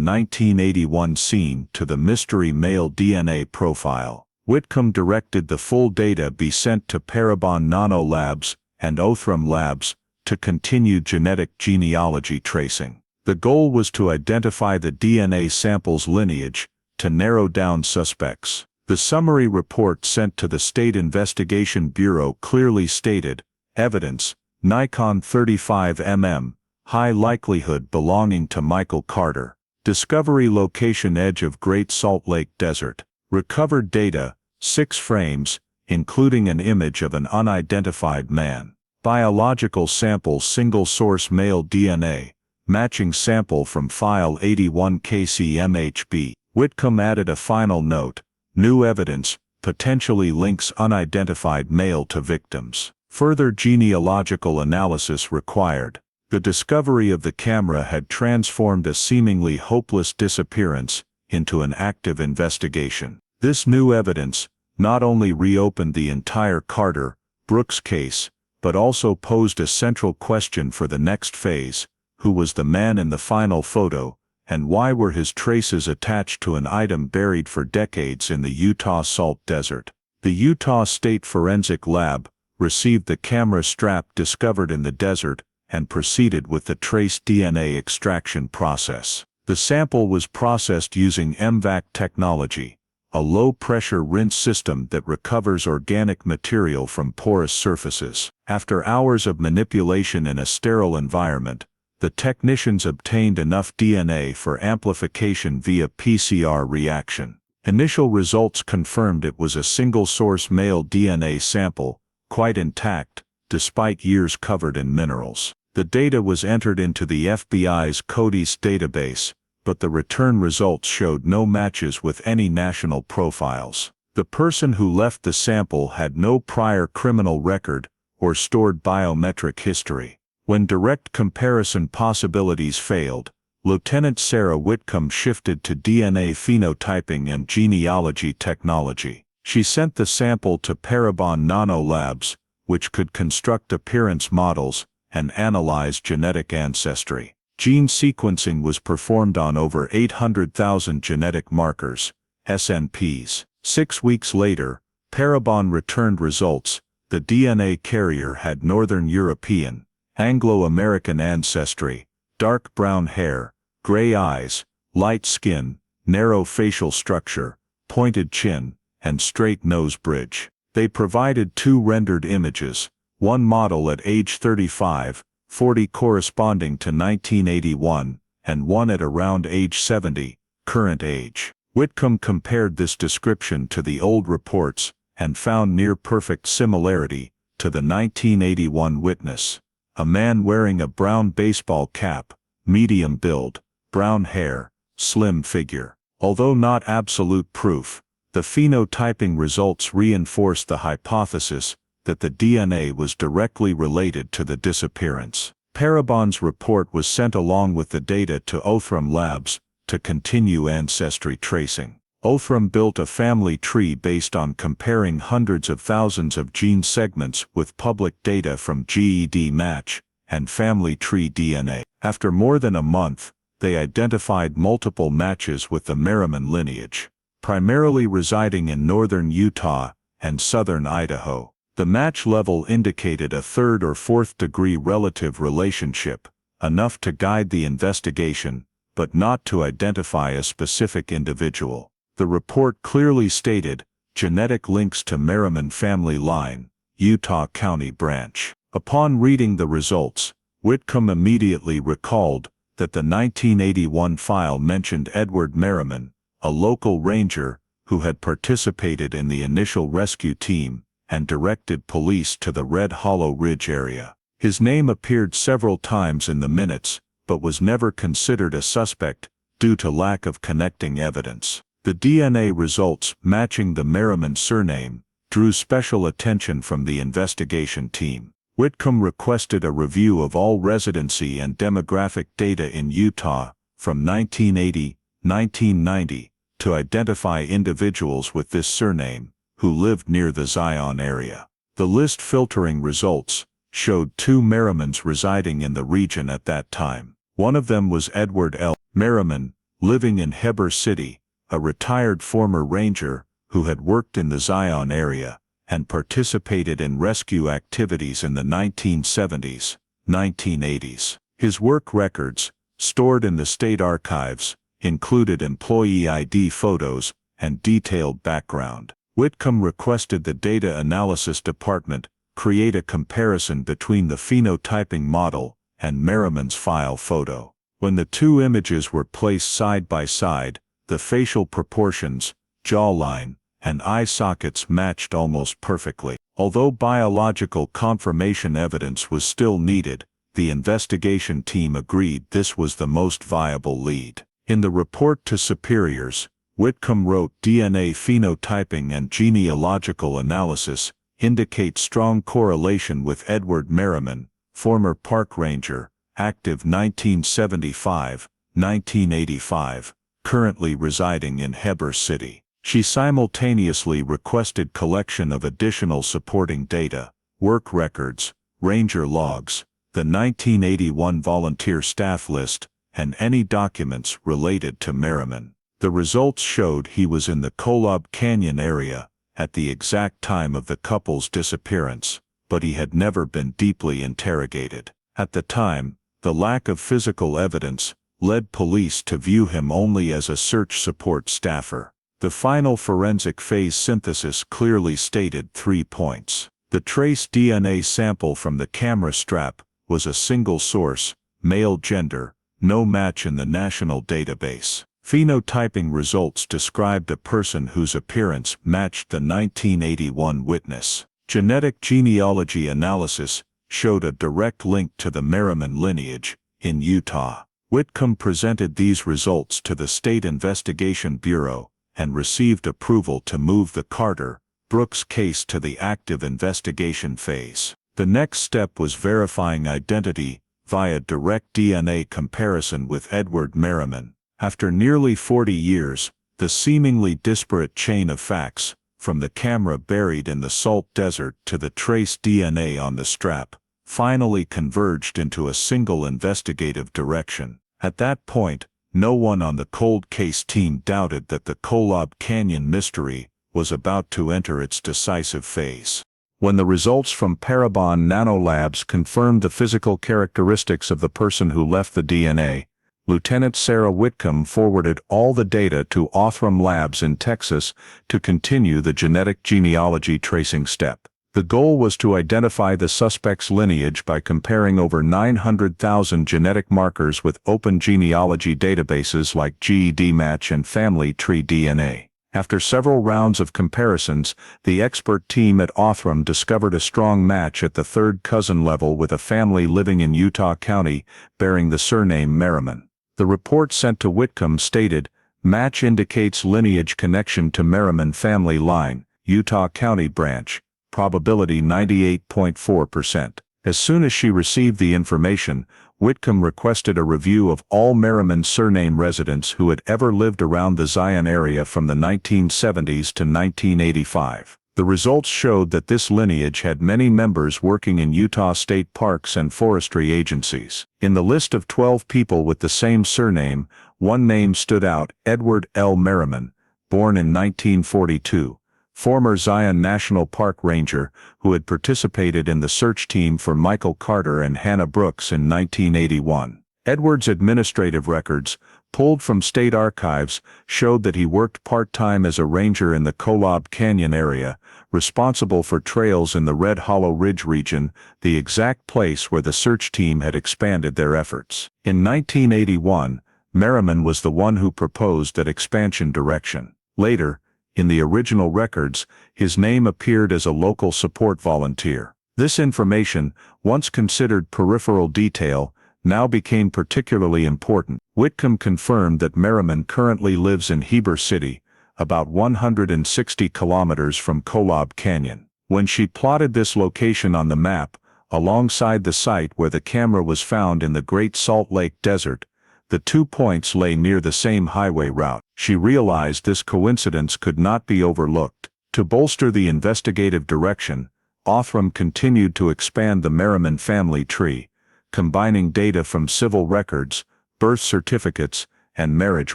1981 scene to the mystery male DNA profile. Whitcomb directed the full data be sent to Parabon Nano Labs and Othram Labs to continue genetic genealogy tracing. The goal was to identify the DNA sample's lineage, to narrow down suspects. The summary report sent to the State Investigation Bureau clearly stated, evidence, Nikon 35mm, high likelihood belonging to Michael Carter. Discovery location edge of Great Salt Lake Desert. Recovered data, 6 frames, including an image of an unidentified man. Biological sample single-source male DNA. Matching sample from file 81 KCMHB. Whitcomb added a final note, new evidence, potentially links unidentified male to victims. Further genealogical analysis required. The discovery of the camera had transformed a seemingly hopeless disappearance into an active investigation. This new evidence not only reopened the entire Carter-Brooks case, but also posed a central question for the next phase. Who was the man in the final photo, and why were his traces attached to an item buried for decades in the Utah Salt Desert? The Utah State Forensic Lab received the camera strap discovered in the desert and proceeded with the trace DNA extraction process. The sample was processed using MVAC technology, a low-pressure rinse system that recovers organic material from porous surfaces. After hours of manipulation in a sterile environment, the technicians obtained enough DNA for amplification via PCR reaction. Initial results confirmed it was a single-source male DNA sample, quite intact, despite years covered in minerals. The data was entered into the FBI's CODIS database, but the return results showed no matches with any national profiles. The person who left the sample had no prior criminal record or stored biometric history. When direct comparison possibilities failed, Lieutenant Sarah Whitcomb shifted to DNA phenotyping and genealogy technology. She sent the sample to Parabon Nanolabs, which could construct appearance models and analyze genetic ancestry. Gene sequencing was performed on over 800,000 genetic markers, SNPs. 6 weeks later, Parabon returned results. The DNA carrier had Northern European, Anglo-American ancestry, dark brown hair, gray eyes, light skin, narrow facial structure, pointed chin, and straight nose bridge. They provided 2 rendered images, one model at age 35, 40 corresponding to 1981, and one at around age 70, current age. Whitcomb compared this description to the old reports and found near-perfect similarity to the 1981 witness, a man wearing a brown baseball cap, medium build, brown hair, slim figure. Although not absolute proof, the phenotyping results reinforced the hypothesis that the DNA was directly related to the disappearance. Parabon's report was sent along with the data to Othram Labs to continue ancestry tracing. Othram built a family tree based on comparing hundreds of thousands of gene segments with public data from GEDmatch and Family Tree DNA. After more than a month, they identified multiple matches with the Merriman lineage, primarily residing in northern Utah and southern Idaho. The match level indicated a 3rd or 4th degree relative relationship, enough to guide the investigation, but not to identify a specific individual. The report clearly stated, genetic links to Merriman family line, Utah County branch. Upon reading the results, Whitcomb immediately recalled that the 1981 file mentioned Edward Merriman, a local ranger who had participated in the initial rescue team and directed police to the Red Hollow Ridge area. His name appeared several times in the minutes, but was never considered a suspect due to lack of connecting evidence. The DNA results matching the Merriman surname drew special attention from the investigation team. Whitcomb requested a review of all residency and demographic data in Utah from 1980-1990 to identify individuals with this surname who lived near the Zion area. The list filtering results showed 2 Merrimans residing in the region at that time. One of them was Edward L. Merriman, living in Heber City, a retired former ranger who had worked in the Zion area and participated in rescue activities in the 1970s, 1980s. His work records, stored in the state archives, included employee ID photos and detailed background. Whitcomb requested the Data Analysis Department create a comparison between the phenotyping model and Merriman's file photo. When the 2 images were placed side by side, the facial proportions, jawline, and eye sockets matched almost perfectly. Although biological confirmation evidence was still needed, the investigation team agreed this was the most viable lead. In the report to superiors, Whitcomb wrote, DNA phenotyping and genealogical analysis indicate strong correlation with Edward Merriman, former park ranger, active 1975-1985, currently residing in Heber City. She simultaneously requested collection of additional supporting data, work records, ranger logs, the 1981 volunteer staff list, and any documents related to Merriman. The results showed he was in the Kolob Canyon area at the exact time of the couple's disappearance, but he had never been deeply interrogated. At the time, the lack of physical evidence led police to view him only as a search support staffer. The final forensic phase synthesis clearly stated 3 points. The trace DNA sample from the camera strap was a single source, male gender, no match in the national database. Phenotyping results described a person whose appearance matched the 1981 witness. Genetic genealogy analysis showed a direct link to the Merriman lineage in Utah. Whitcomb presented these results to the State Investigation Bureau and received approval to move the Carter Brooks case to the active investigation phase. The next step was verifying identity via direct DNA comparison with Edward Merriman. After nearly 40 years, the seemingly disparate chain of facts, from the camera buried in the salt desert to the trace DNA on the strap, finally converged into a single investigative direction. At that point, no one on the cold case team doubted that the Kolob Canyon mystery was about to enter its decisive phase. When the results from Parabon Nanolabs confirmed the physical characteristics of the person who left the DNA, Lieutenant Sarah Whitcomb forwarded all the data to Othram Labs in Texas to continue the genetic genealogy tracing step. The goal was to identify the suspect's lineage by comparing over 900,000 genetic markers with open genealogy databases like GEDmatch and Family Tree DNA. After several rounds of comparisons, the expert team at Othram discovered a strong match at the third cousin level with a family living in Utah County bearing the surname Merriman. The report sent to Whitcomb stated, "Match indicates lineage connection to Merriman family line, Utah County branch, probability 98.4%. As soon as she received the information, Whitcomb requested a review of all Merriman surname residents who had ever lived around the Zion area from the 1970s to 1985. The results showed that this lineage had many members working in Utah state parks and forestry agencies. In the list of 12 people with the same surname, one name stood out: Edward L. Merriman, born in 1942, former Zion National Park ranger who had participated in the search team for Michael Carter and Hannah Brooks in 1981. Edward's administrative records, pulled from state archives, showed that he worked part-time as a ranger in the Kolob Canyon area, responsible for trails in the Red Hollow Ridge region, the exact place where the search team had expanded their efforts. In 1981, Merriman was the one who proposed that expansion direction. Later, in the original records, his name appeared as a local support volunteer. This information, once considered peripheral detail, now became particularly important. Whitcomb confirmed that Merriman currently lives in Heber City, about 160 kilometers from Kolob Canyon. When she plotted this location on the map, alongside the site where the camera was found in the Great Salt Lake Desert, the 2 points lay near the same highway route. She realized this coincidence could not be overlooked. To bolster the investigative direction, Othram continued to expand the Merriman family tree, combining data from civil records, birth certificates, and marriage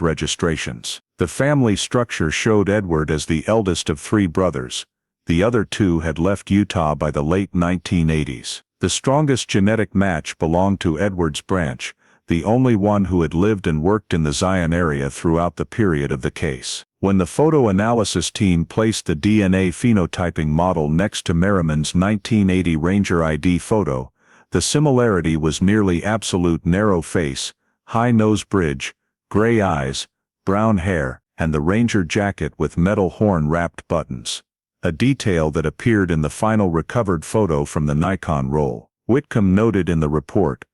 registrations. The family structure showed Edward as the eldest of 3 brothers. The other 2 had left Utah by the late 1980s. The strongest genetic match belonged to Edward's branch, the only one who had lived and worked in the Zion area throughout the period of the case. When the photo analysis team placed the DNA phenotyping model next to Merriman's 1980 Ranger ID photo, the similarity was nearly absolute: narrow face, high nose bridge, gray eyes, brown hair, and the Ranger jacket with metal horn-wrapped buttons, a detail that appeared in the final recovered photo from the Nikon roll. Whitcomb noted in the report,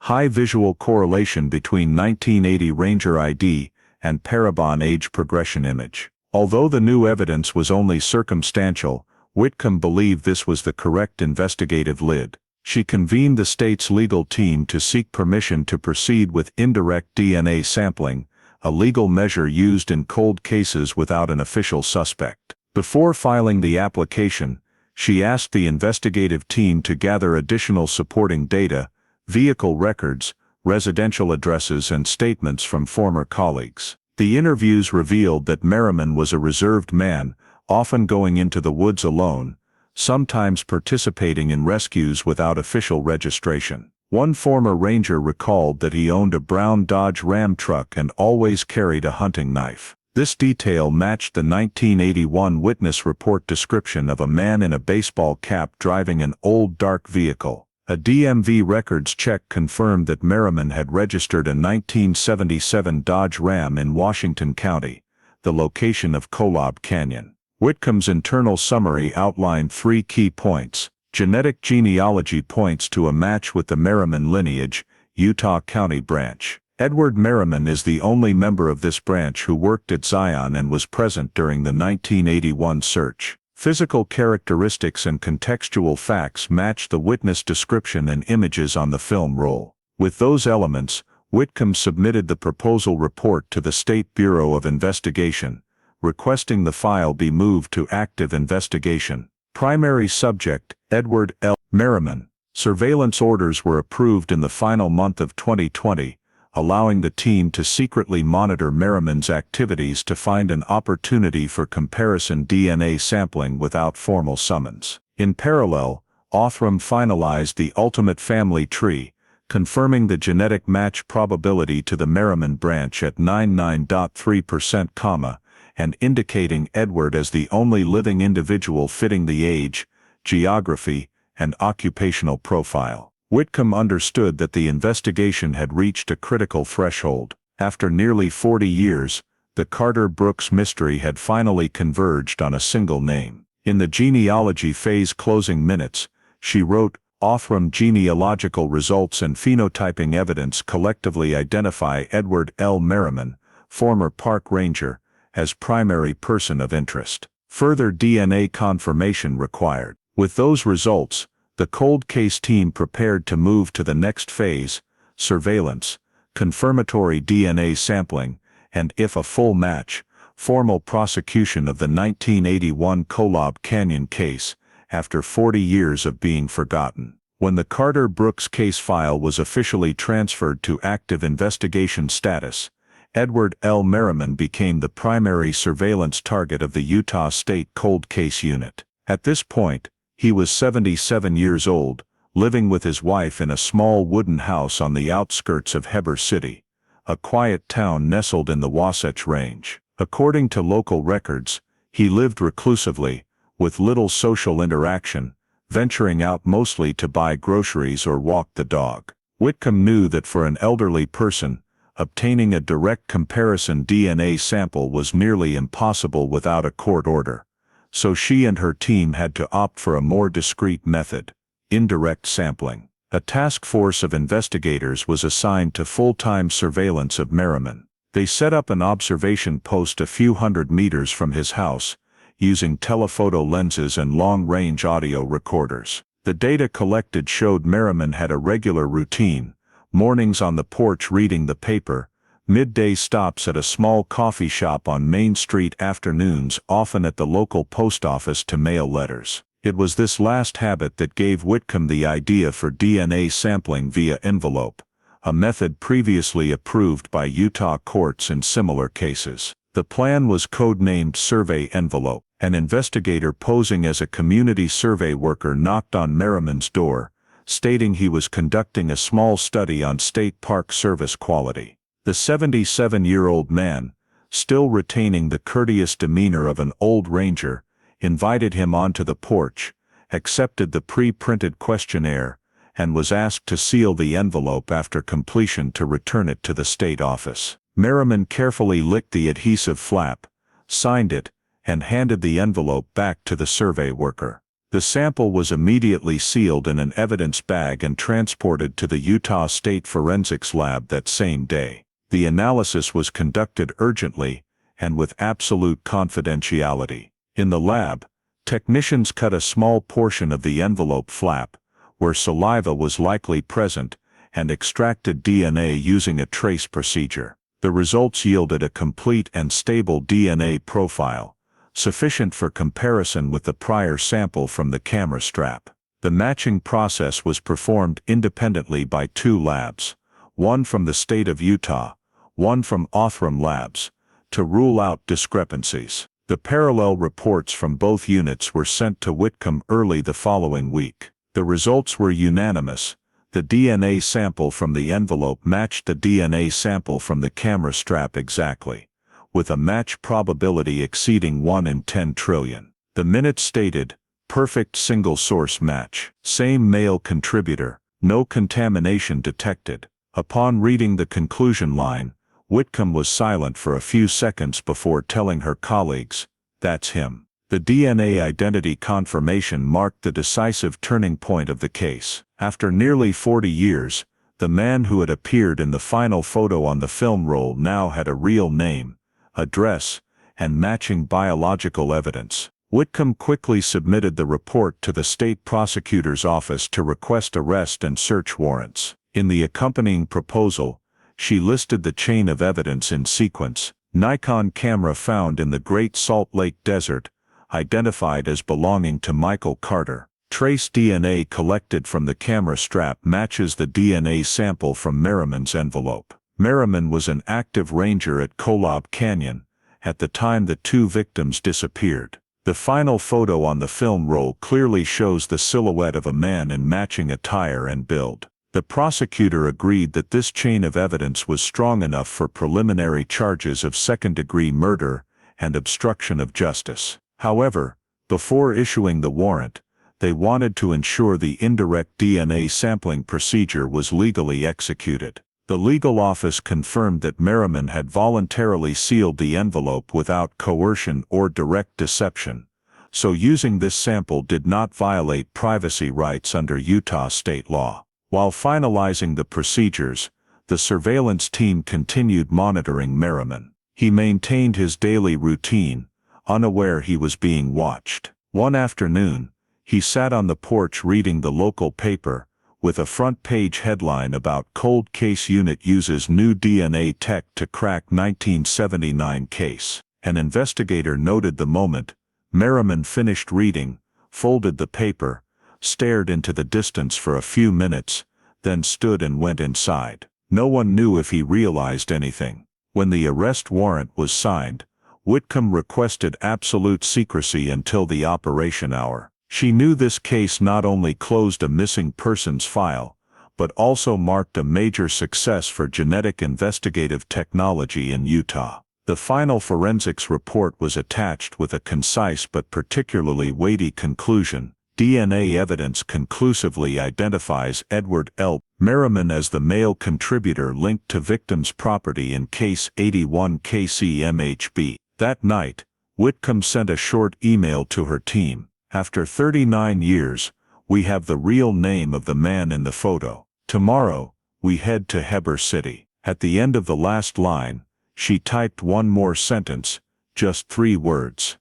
high visual correlation between 1980 Ranger ID and Parabon age progression image. Although the new evidence was only circumstantial, Whitcomb believed this was the correct investigative lead. She convened the state's legal team to seek permission to proceed with indirect DNA sampling, a legal measure used in cold cases without an official suspect. Before filing the application, she asked the investigative team to gather additional supporting data, vehicle records, residential addresses, and statements from former colleagues. The interviews revealed that Merriman was a reserved man, often going into the woods alone, sometimes participating in rescues without official registration. One former ranger recalled that he owned a brown Dodge Ram truck and always carried a hunting knife. This detail matched the 1981 witness report description of a man in a baseball cap driving an old dark vehicle. A DMV records check confirmed that Merriman had registered a 1977 Dodge Ram in Washington County, the location of Kolob Canyon. Whitcomb's internal summary outlined 3 key points. Genetic genealogy points to a match with the Merriman lineage, Utah County branch. Edward Merriman is the only member of this branch who worked at Zion and was present during the 1981 search. Physical characteristics and contextual facts match the witness description and images on the film roll. With those elements, Whitcomb submitted the proposal report to the State Bureau of Investigation, requesting the file be moved to active investigation. Primary subject, Edward Merriman. Surveillance orders were approved in the final month of 2020, allowing the team to secretly monitor Merriman's activities to find an opportunity for comparison DNA sampling without formal summons. In parallel, Othram finalized the ultimate family tree, confirming the genetic match probability to the Merriman branch at 99.3%, and indicating Edward as the only living individual fitting the age, geography, and occupational profile. Whitcomb understood that the investigation had reached a critical threshold. After nearly 40 years, the Carter-Brooks mystery had finally converged on a single name. In the genealogy phase closing minutes, she wrote, Othram genealogical results and phenotyping evidence collectively identify Edward L. Merriman, former park ranger, as primary person of interest. Further DNA confirmation required. With those results, the cold case team prepared to move to the next phase, surveillance, confirmatory DNA sampling, and if a full match, formal prosecution of the 1981 Kolob Canyon case, after 40 years of being forgotten. When the Carter-Brooks case file was officially transferred to active investigation status, Edward L. Merriman became the primary surveillance target of the Utah State Cold Case Unit. At this point, he was 77 years old, living with his wife in a small wooden house on the outskirts of Heber City, a quiet town nestled in the Wasatch Range. According to local records, he lived reclusively, with little social interaction, venturing out mostly to buy groceries or walk the dog. Whitcomb knew that for an elderly person, obtaining a direct comparison DNA sample was nearly impossible without a court order, so she and her team had to opt for a more discreet method, indirect sampling. A task force of investigators was assigned to full-time surveillance of Merriman. They set up an observation post a few hundred meters from his house, using telephoto lenses and long-range audio recorders. The data collected showed Merriman had a regular routine: mornings on the porch reading the paper, midday stops at a small coffee shop on Main Street, afternoons often at the local post office to mail letters. It was this last habit that gave Whitcomb the idea for DNA sampling via envelope, a method previously approved by Utah courts in similar cases. The plan was codenamed Survey Envelope. An investigator posing as a community survey worker knocked on Merriman's door, stating he was conducting a small study on state park service quality. The 77-year-old man, still retaining the courteous demeanor of an old ranger, invited him onto the porch, accepted the pre-printed questionnaire, and was asked to seal the envelope after completion to return it to the state office. Merriman carefully licked the adhesive flap, signed it, and handed the envelope back to the survey worker. The sample was immediately sealed in an evidence bag and transported to the Utah State Forensics Lab that same day. The analysis was conducted urgently and with absolute confidentiality. In the lab, technicians cut a small portion of the envelope flap, where saliva was likely present, and extracted DNA using a trace procedure. The results yielded a complete and stable DNA profile, sufficient for comparison with the prior sample from the camera strap. The matching process was performed independently by two labs, one from the state of Utah, one from Othram Labs, to rule out discrepancies. The parallel reports from both units were sent to Whitcomb early the following week. The results were unanimous. The DNA sample from the envelope matched the DNA sample from the camera strap exactly, with a match probability exceeding 1 in 10 trillion. The minutes stated, perfect single-source match. Same male contributor, no contamination detected. Upon reading the conclusion line, Whitcomb was silent for a few seconds before telling her colleagues, "That's him." The DNA identity confirmation marked the decisive turning point of the case. After nearly 40 years, the man who had appeared in the final photo on the film roll now had a real name, address, and matching biological evidence. Whitcomb quickly submitted the report to the state prosecutor's office to request arrest and search warrants. In the accompanying proposal, she listed the chain of evidence in sequence: Nikon camera found in the Great Salt Lake Desert, identified as belonging to Michael Carter. Trace DNA collected from the camera strap matches the DNA sample from Merriman's envelope. Merriman was an active ranger at Kolob Canyon at the time the two victims disappeared. The final photo on the film roll clearly shows the silhouette of a man in matching attire and build. The prosecutor agreed that this chain of evidence was strong enough for preliminary charges of second-degree murder and obstruction of justice. However, before issuing the warrant, they wanted to ensure the indirect DNA sampling procedure was legally executed. The legal office confirmed that Merriman had voluntarily sealed the envelope without coercion or direct deception, so using this sample did not violate privacy rights under Utah state law. While finalizing the procedures, the surveillance team continued monitoring Merriman. He maintained his daily routine, unaware he was being watched. One afternoon, he sat on the porch reading the local paper, with a front-page headline about Cold Case Unit uses new DNA tech to crack 1979 case. An investigator noted the moment. Merriman finished reading, folded the paper, stared into the distance for a few minutes, then stood and went inside. No one knew if he realized anything. When the arrest warrant was signed, Whitcomb requested absolute secrecy until the operation hour. She knew this case not only closed a missing persons file, but also marked a major success for genetic investigative technology in Utah. The final forensics report was attached with a concise but particularly weighty conclusion. DNA evidence conclusively identifies Edward Merriman as the male contributor linked to victim's property in Case 81 KCMHB. That night, Whitcomb sent a short email to her team. After 39 years, we have the real name of the man in the photo. Tomorrow, we head to Heber City. At the end of the last line, she typed one more sentence, just 3 words.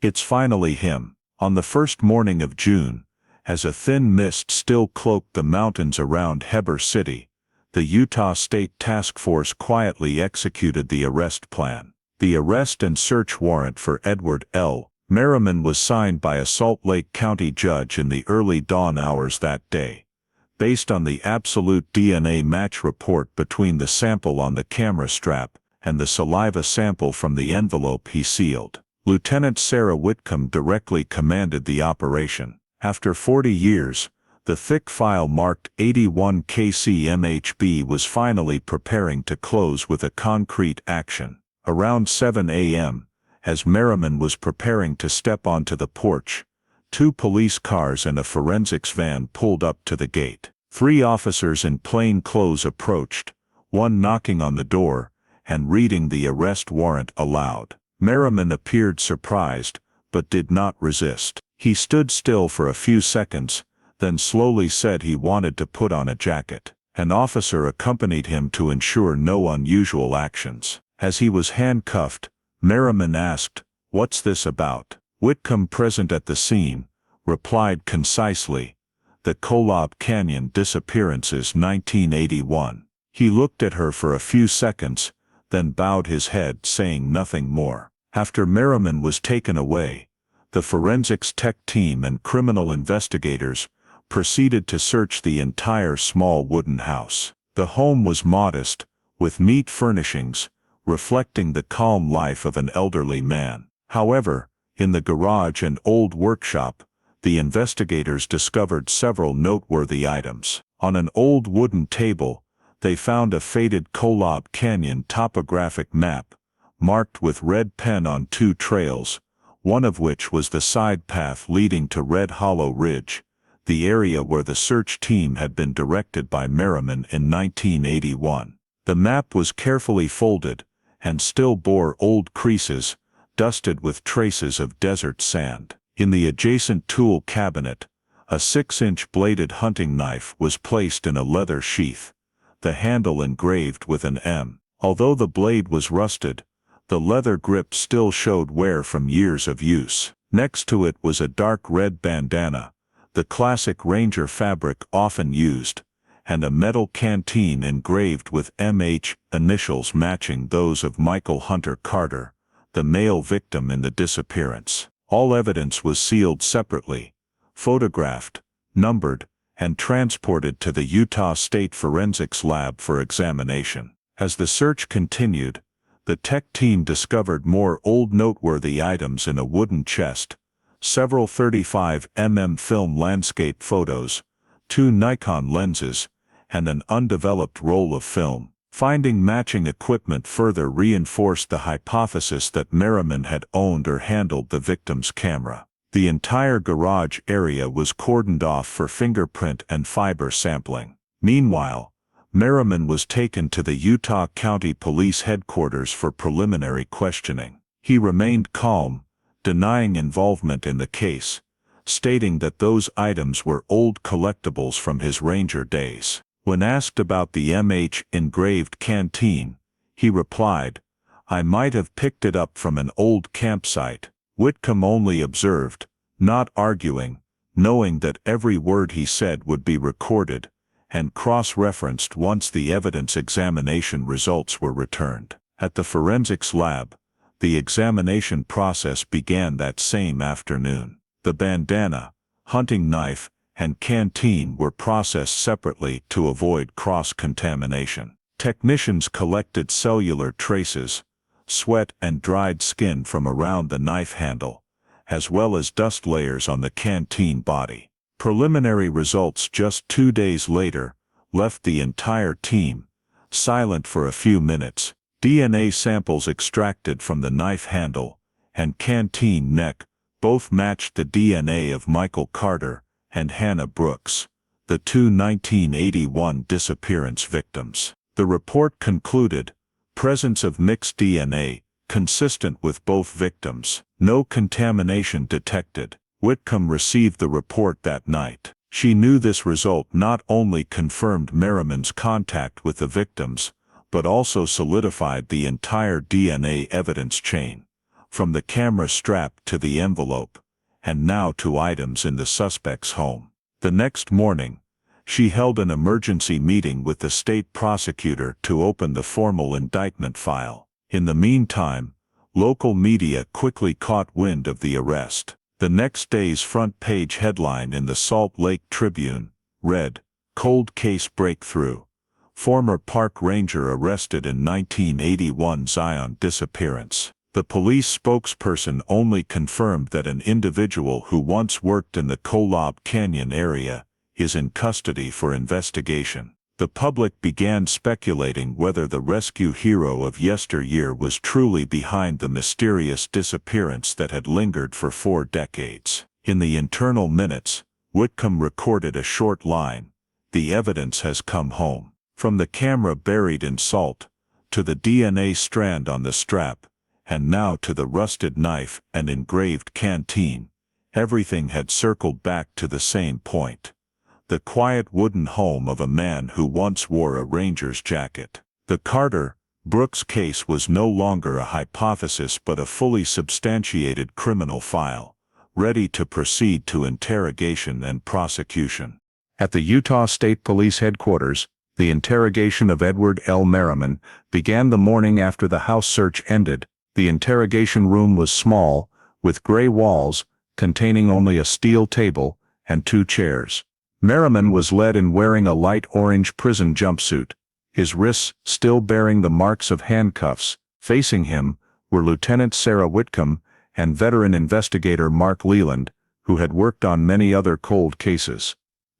It's finally him. On the first morning of June, as a thin mist still cloaked the mountains around Heber City, the Utah State Task Force quietly executed the arrest plan. The arrest and search warrant for Edward Merriman was signed by a Salt Lake County judge in the early dawn hours that day. Based on the absolute DNA match report between the sample on the camera strap and the saliva sample from the envelope he sealed, Lieutenant Sarah Whitcomb directly commanded the operation. After 40 years, the thick file marked 81 KCMHB was finally preparing to close with a concrete action. Around 7 a.m., as Merriman was preparing to step onto the porch, 2 police cars and a forensics van pulled up to the gate. 3 officers in plain clothes approached, one knocking on the door and reading the arrest warrant aloud. Merriman appeared surprised, but did not resist. He stood still for a few seconds, then slowly said he wanted to put on a jacket. An officer accompanied him to ensure no unusual actions. As he was handcuffed, Merriman asked, "What's this about?" Whitcomb, present at the scene, replied concisely, "The Kolob Canyon disappearances 1981. He looked at her for a few seconds, then bowed his head, saying nothing more. After Merriman was taken away, the forensics tech team and criminal investigators proceeded to search the entire small wooden house. The home was modest, with neat furnishings, reflecting the calm life of an elderly man. However, in the garage and old workshop, the investigators discovered several noteworthy items. On an old wooden table, they found a faded Kolob Canyon topographic map, marked with red pen on 2 trails, one of which was the side path leading to Red Hollow Ridge, the area where the search team had been directed by Merriman in 1981. The map was carefully folded, and still bore old creases, dusted with traces of desert sand. In the adjacent tool cabinet, a 6-inch bladed hunting knife was placed in a leather sheath, the handle engraved with an M. Although the blade was rusted, the leather grip still showed wear from years of use. Next to it was a dark red bandana, the classic ranger fabric often used, and a metal canteen engraved with MH initials matching those of Michael Hunter Carter, the male victim in the disappearance. All evidence was sealed separately, photographed, numbered, and transported to the Utah State Forensics Lab for examination. As the search continued, the tech team discovered more old noteworthy items in a wooden chest, several 35mm film landscape photos, 2 Nikon lenses, and an undeveloped roll of film. Finding matching equipment further reinforced the hypothesis that Merriman had owned or handled the victim's camera. The entire garage area was cordoned off for fingerprint and fiber sampling. Meanwhile, Merriman was taken to the Utah County Police Headquarters for preliminary questioning. He remained calm, denying involvement in the case, stating that those items were old collectibles from his ranger days. When asked about the MH engraved canteen, he replied, "I might have picked it up from an old campsite." Whitcomb only observed, not arguing, knowing that every word he said would be recorded and cross-referenced once the evidence examination results were returned. At the forensics lab, the examination process began that same afternoon. The bandana, hunting knife, and canteen were processed separately to avoid cross-contamination. Technicians collected cellular traces, sweat and dried skin from around the knife handle, as well as dust layers on the canteen body. Preliminary results just 2 days later left the entire team silent for a few minutes. DNA samples extracted from the knife handle and canteen neck both matched the DNA of Michael Carter and Hannah Brooks, the 2 1981 disappearance victims. The report concluded, presence of mixed DNA, consistent with both victims. No contamination detected. Whitcomb received the report that night. She knew this result not only confirmed Merriman's contact with the victims, but also solidified the entire DNA evidence chain, from the camera strap to the envelope, and now to items in the suspect's home. The next morning, she held an emergency meeting with the state prosecutor to open the formal indictment file. In the meantime, local media quickly caught wind of the arrest. The next day's front-page headline in the Salt Lake Tribune read, "Cold Case Breakthrough. Former park ranger arrested in 1981 Zion disappearance." The police spokesperson only confirmed that an individual who once worked in the Kolob Canyon area is in custody for investigation. The public began speculating whether the rescue hero of yesteryear was truly behind the mysterious disappearance that had lingered for 4 decades. In the internal minutes, Whitcomb recorded a short line, "The evidence has come home." From the camera buried in salt, to the DNA strand on the strap, and now to the rusted knife and engraved canteen, everything had circled back to the same point. The quiet wooden home of a man who once wore a ranger's jacket. The Carter-Brooks case was no longer a hypothesis but a fully substantiated criminal file, ready to proceed to interrogation and prosecution. At the Utah State Police Headquarters, the interrogation of Edward L. Merriman began the morning after the house search ended. The interrogation room was small, with gray walls, containing only a steel table and 2 chairs. Merriman was led in wearing a light orange prison jumpsuit, his wrists still bearing the marks of handcuffs. Facing him were Lieutenant Sarah Whitcomb and veteran investigator Mark Leland, who had worked on many other cold cases.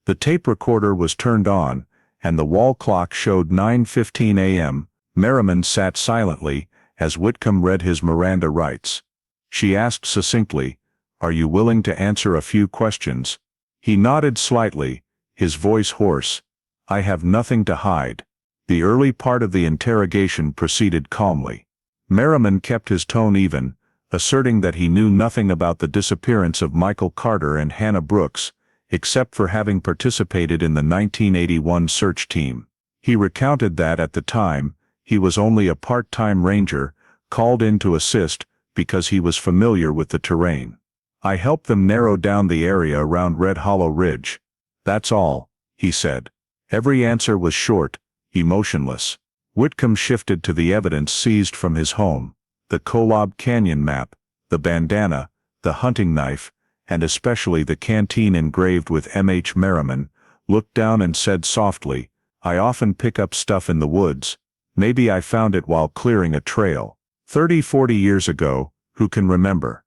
The tape recorder was turned on, and the wall clock showed 9:15 a.m. Merriman sat silently as Whitcomb read his Miranda rights. She asked succinctly, "Are you willing to answer a few questions?" He nodded slightly, his voice hoarse. "I have nothing to hide." The early part of the interrogation proceeded calmly. Merriman kept his tone even, asserting that he knew nothing about the disappearance of Michael Carter and Hannah Brooks, except for having participated in the 1981 search team. He recounted that at the time, he was only a part-time ranger, called in to assist because he was familiar with the terrain. "I helped them narrow down the area around Red Hollow Ridge. That's all," he said. Every answer was short, emotionless. Whitcomb shifted to the evidence seized from his home: the Kolob Canyon map, the bandana, the hunting knife, and especially the canteen engraved with M.H. Merriman. Looked down and said softly, "I often pick up stuff in the woods. Maybe I found it while clearing a trail. 30-40 years ago, who can remember?"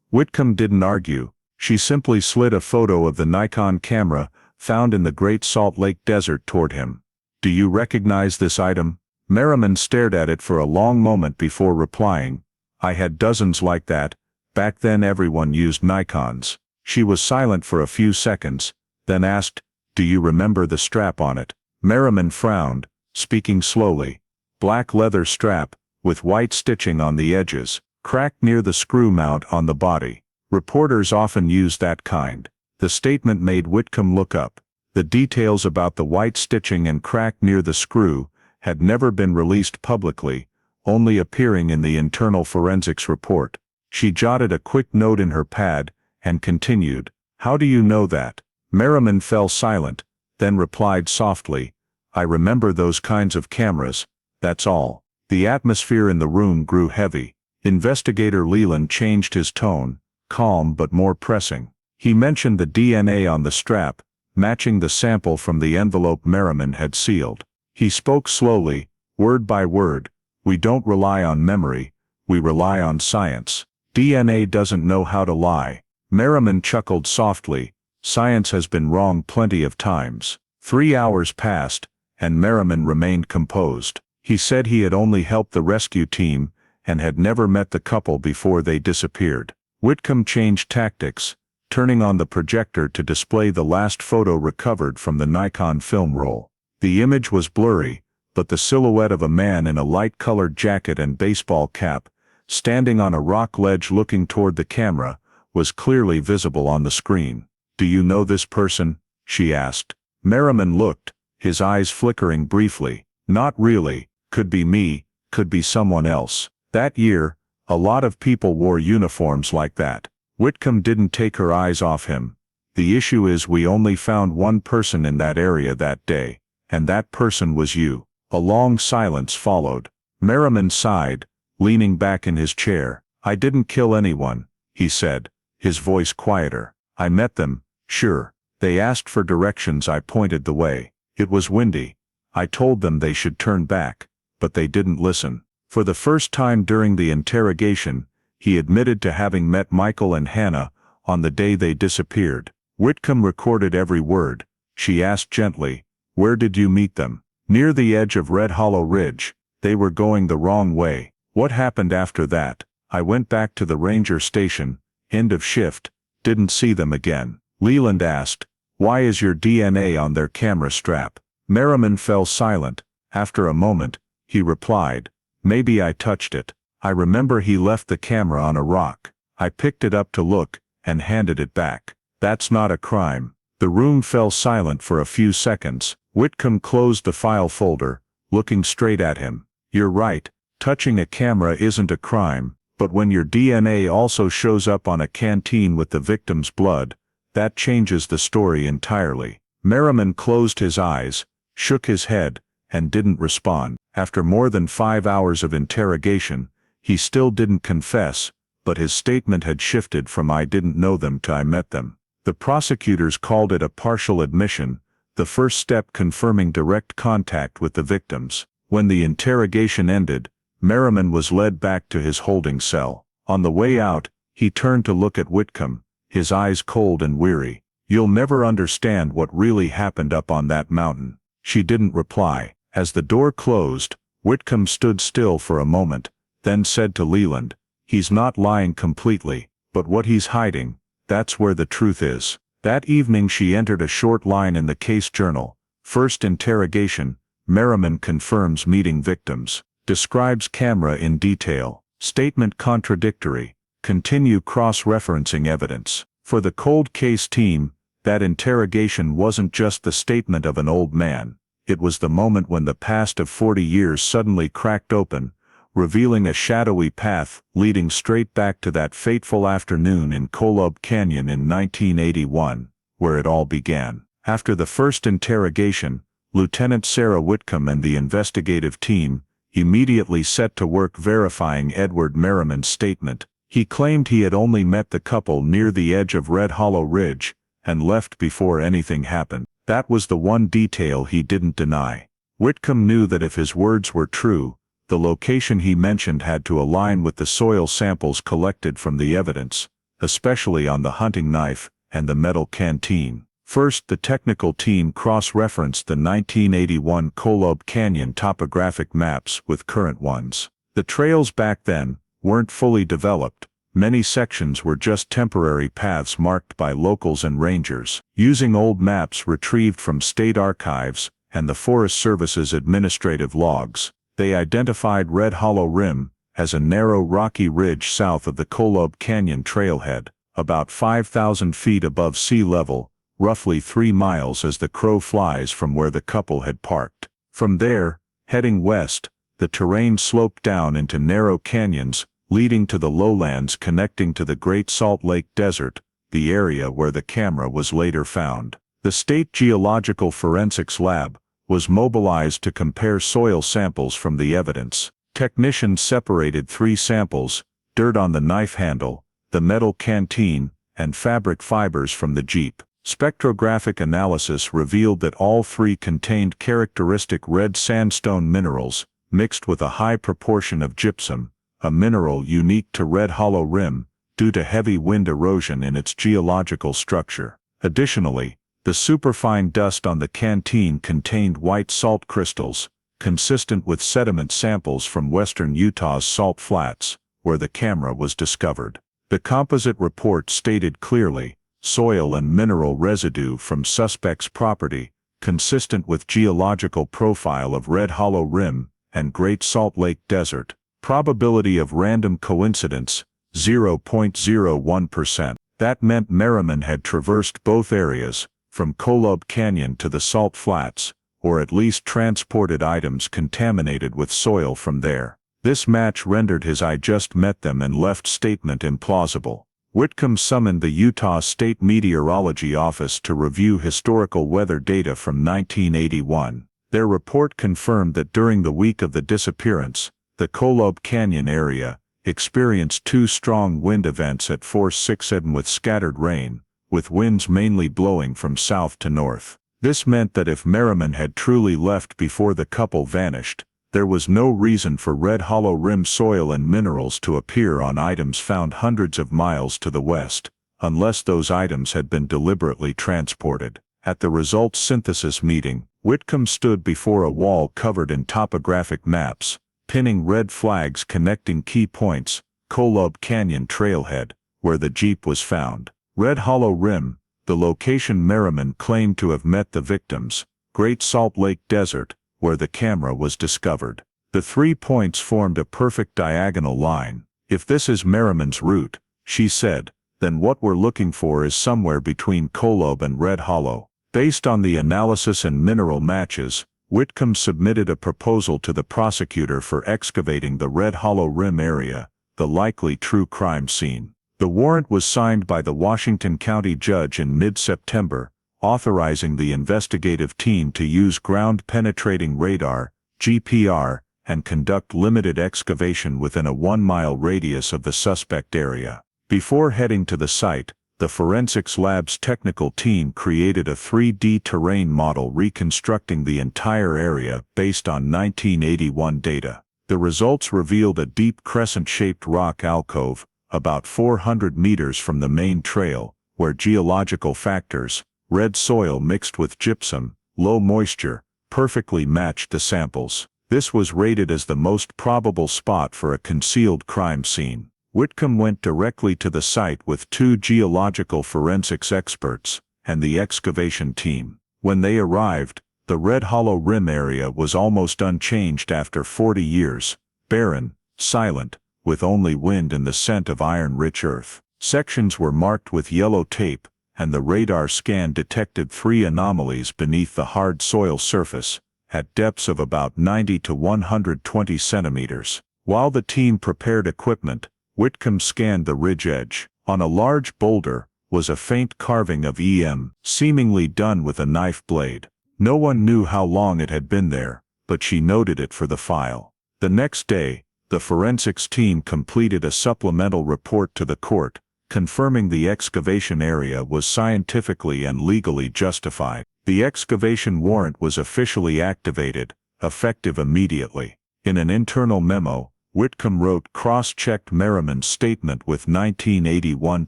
Whitcomb didn't argue. She simply slid a photo of the Nikon camera found in the Great Salt Lake Desert toward him. "Do you recognize this item?" Merriman stared at it for a long moment before replying, "I had dozens like that. Back then everyone used Nikons." She was silent for a few seconds, then asked, "Do you remember the strap on it?" Merriman frowned, speaking slowly. "Black leather strap, with white stitching on the edges, cracked near the screw mount on the body. Reporters often use that kind." The statement made Whitcomb look up. The details about the white stitching and crack near the screw had never been released publicly, only appearing in the internal forensics report. She jotted a quick note in her pad, and continued, "How do you know that?" Merriman fell silent, then replied softly, "I remember those kinds of cameras, that's all." The atmosphere in the room grew heavy. Investigator Leland changed his tone, calm but more pressing. He mentioned the DNA on the strap, matching the sample from the envelope Merriman had sealed. He spoke slowly, word by word. "We don't rely on memory, we rely on science. DNA doesn't know how to lie." Merriman chuckled softly. "Science has been wrong plenty of times." 3 hours passed, and Merriman remained composed. He said he had only helped the rescue team, and had never met the couple before they disappeared. Whitcomb changed tactics, turning on the projector to display the last photo recovered from the Nikon film roll. The image was blurry, but the silhouette of a man in a light-colored jacket and baseball cap, standing on a rock ledge looking toward the camera, was clearly visible on the screen. "Do you know this person?" she asked. Merriman looked, his eyes flickering briefly. "Not really. Could be me, could be someone else." That year, a lot of people wore uniforms like that. Whitcomb didn't take her eyes off him. "The issue is we only found one person in that area that day, and that person was you." A long silence followed. Merriman sighed, leaning back in his chair. "I didn't kill anyone," he said, his voice quieter. "I met them, sure. They asked for directions, I pointed the way. It was windy. I told them they should turn back, but they didn't listen." For the first time during the interrogation, he admitted to having met Michael and Hannah on the day they disappeared. Whitcomb recorded every word. She asked gently, "Where did you meet them?" "Near the edge of Red Hollow Ridge. They were going the wrong way." "What happened after that?" "I went back to the ranger station, end of shift, didn't see them again." Leland asked, "Why is your DNA on their camera strap?" Merriman fell silent. After a moment, he replied, "Maybe I touched it. I remember he left the camera on a rock. I picked it up to look, and handed it back." "That's not a crime." The room fell silent for a few seconds. Whitcomb closed the file folder, looking straight at him. "You're right, touching a camera isn't a crime, but when your DNA also shows up on a canteen with the victim's blood, that changes the story entirely." Merriman closed his eyes, shook his head, and didn't respond. After more than 5 hours of interrogation, he still didn't confess, but his statement had shifted from "I didn't know them" to "I met them." The prosecutors called it a partial admission, the first step confirming direct contact with the victims. When the interrogation ended, Merriman was led back to his holding cell. On the way out, he turned to look at Whitcomb, his eyes cold and weary. "You'll never understand what really happened up on that mountain." She didn't reply. As the door closed, Whitcomb stood still for a moment, then said to Leland, "He's not lying completely, but what he's hiding, that's where the truth is." That evening she entered a short line in the case journal. First interrogation, Merriman confirms meeting victims. Describes camera in detail. Statement contradictory. Continue cross-referencing evidence. For the cold case team, that interrogation wasn't just the statement of an old man. It was the moment when the past of 40 years suddenly cracked open, revealing a shadowy path leading straight back to that fateful afternoon in Kolob Canyon in 1981, where it all began. After the first interrogation, Lieutenant Sarah Whitcomb and the investigative team immediately set to work verifying Edward Merriman's statement. He claimed he had only met the couple near the edge of Red Hollow Ridge and left before anything happened. That was the one detail he didn't deny. Whitcomb knew that if his words were true, the location he mentioned had to align with the soil samples collected from the evidence, especially on the hunting knife and the metal canteen. First, the technical team cross-referenced the 1981 Kolob Canyon topographic maps with current ones. The trails back then weren't fully developed. Many sections were just temporary paths marked by locals and rangers. Using old maps retrieved from state archives and the Forest Service's administrative logs, they identified Red Hollow Rim as a narrow rocky ridge south of the Kolob Canyon trailhead, about 5,000 feet above sea level, roughly 3 miles as the crow flies from where the couple had parked. From there, heading west, the terrain sloped down into narrow canyons, leading to the lowlands connecting to the Great Salt Lake Desert, the area where the camera was later found. The State Geological Forensics Lab was mobilized to compare soil samples from the evidence. Technicians separated 3 samples: dirt on the knife handle, the metal canteen, and fabric fibers from the Jeep. Spectrographic analysis revealed that all 3 contained characteristic red sandstone minerals, mixed with a high proportion of gypsum, a mineral unique to Red Hollow Rim due to heavy wind erosion in its geological structure. Additionally, the superfine dust on the canteen contained white salt crystals, consistent with sediment samples from western Utah's salt flats, where the camera was discovered. The composite report stated clearly, soil and mineral residue from suspect's property, consistent with geological profile of Red Hollow Rim and Great Salt Lake Desert. Probability of random coincidence, 0.01%. That meant Merriman had traversed both areas, from Kolob Canyon to the Salt Flats, or at least transported items contaminated with soil from there. This match rendered his "I just met them and left" statement implausible. Whitcomb summoned the Utah State Meteorology Office to review historical weather data from 1981. Their report confirmed that during the week of the disappearance, the Kolob Canyon area experienced 2 strong wind events at force 6 and with scattered rain, with winds mainly blowing from south to north. This meant that if Merriman had truly left before the couple vanished, there was no reason for Red Hollow Rim soil and minerals to appear on items found hundreds of miles to the west, unless those items had been deliberately transported. At the results synthesis meeting, Whitcomb stood before a wall covered in topographic maps, pinning red flags connecting key points: Kolob Canyon trailhead, where the Jeep was found; Red Hollow Rim, the location Merriman claimed to have met the victims; Great Salt Lake Desert, where the camera was discovered. The 3 points formed a perfect diagonal line. "If this is Merriman's route," she said, "then what we're looking for is somewhere between Kolob and Red Hollow." Based on the analysis and mineral matches, Whitcomb submitted a proposal to the prosecutor for excavating the Red Hollow Rim area, the likely true crime scene. The warrant was signed by the Washington County judge in mid-September, authorizing the investigative team to use ground-penetrating radar, GPR, and conduct limited excavation within a 1-mile radius of the suspect area. Before heading to the site, the forensics lab's technical team created a 3D terrain model reconstructing the entire area based on 1981 data. The results revealed a deep crescent-shaped rock alcove, about 400 meters from the main trail, where geological factors, red soil mixed with gypsum, low moisture, perfectly matched the samples. This was rated as the most probable spot for a concealed crime scene. Whitcomb went directly to the site with 2 geological forensics experts and the excavation team. When they arrived, the Red Hollow Rim area was almost unchanged after 40 years, barren, silent, with only wind and the scent of iron-rich earth. Sections were marked with yellow tape, and the radar scan detected 3 anomalies beneath the hard soil surface, at depths of about 90 to 120 centimeters. While the team prepared equipment, Whitcomb scanned the ridge edge. On a large boulder, was a faint carving of E.M., seemingly done with a knife blade. No one knew how long it had been there, but she noted it for the file. The next day, the forensics team completed a supplemental report to the court, confirming the excavation area was scientifically and legally justified. The excavation warrant was officially activated, effective immediately. In an internal memo, Whitcomb wrote cross-checked Merriman's statement with 1981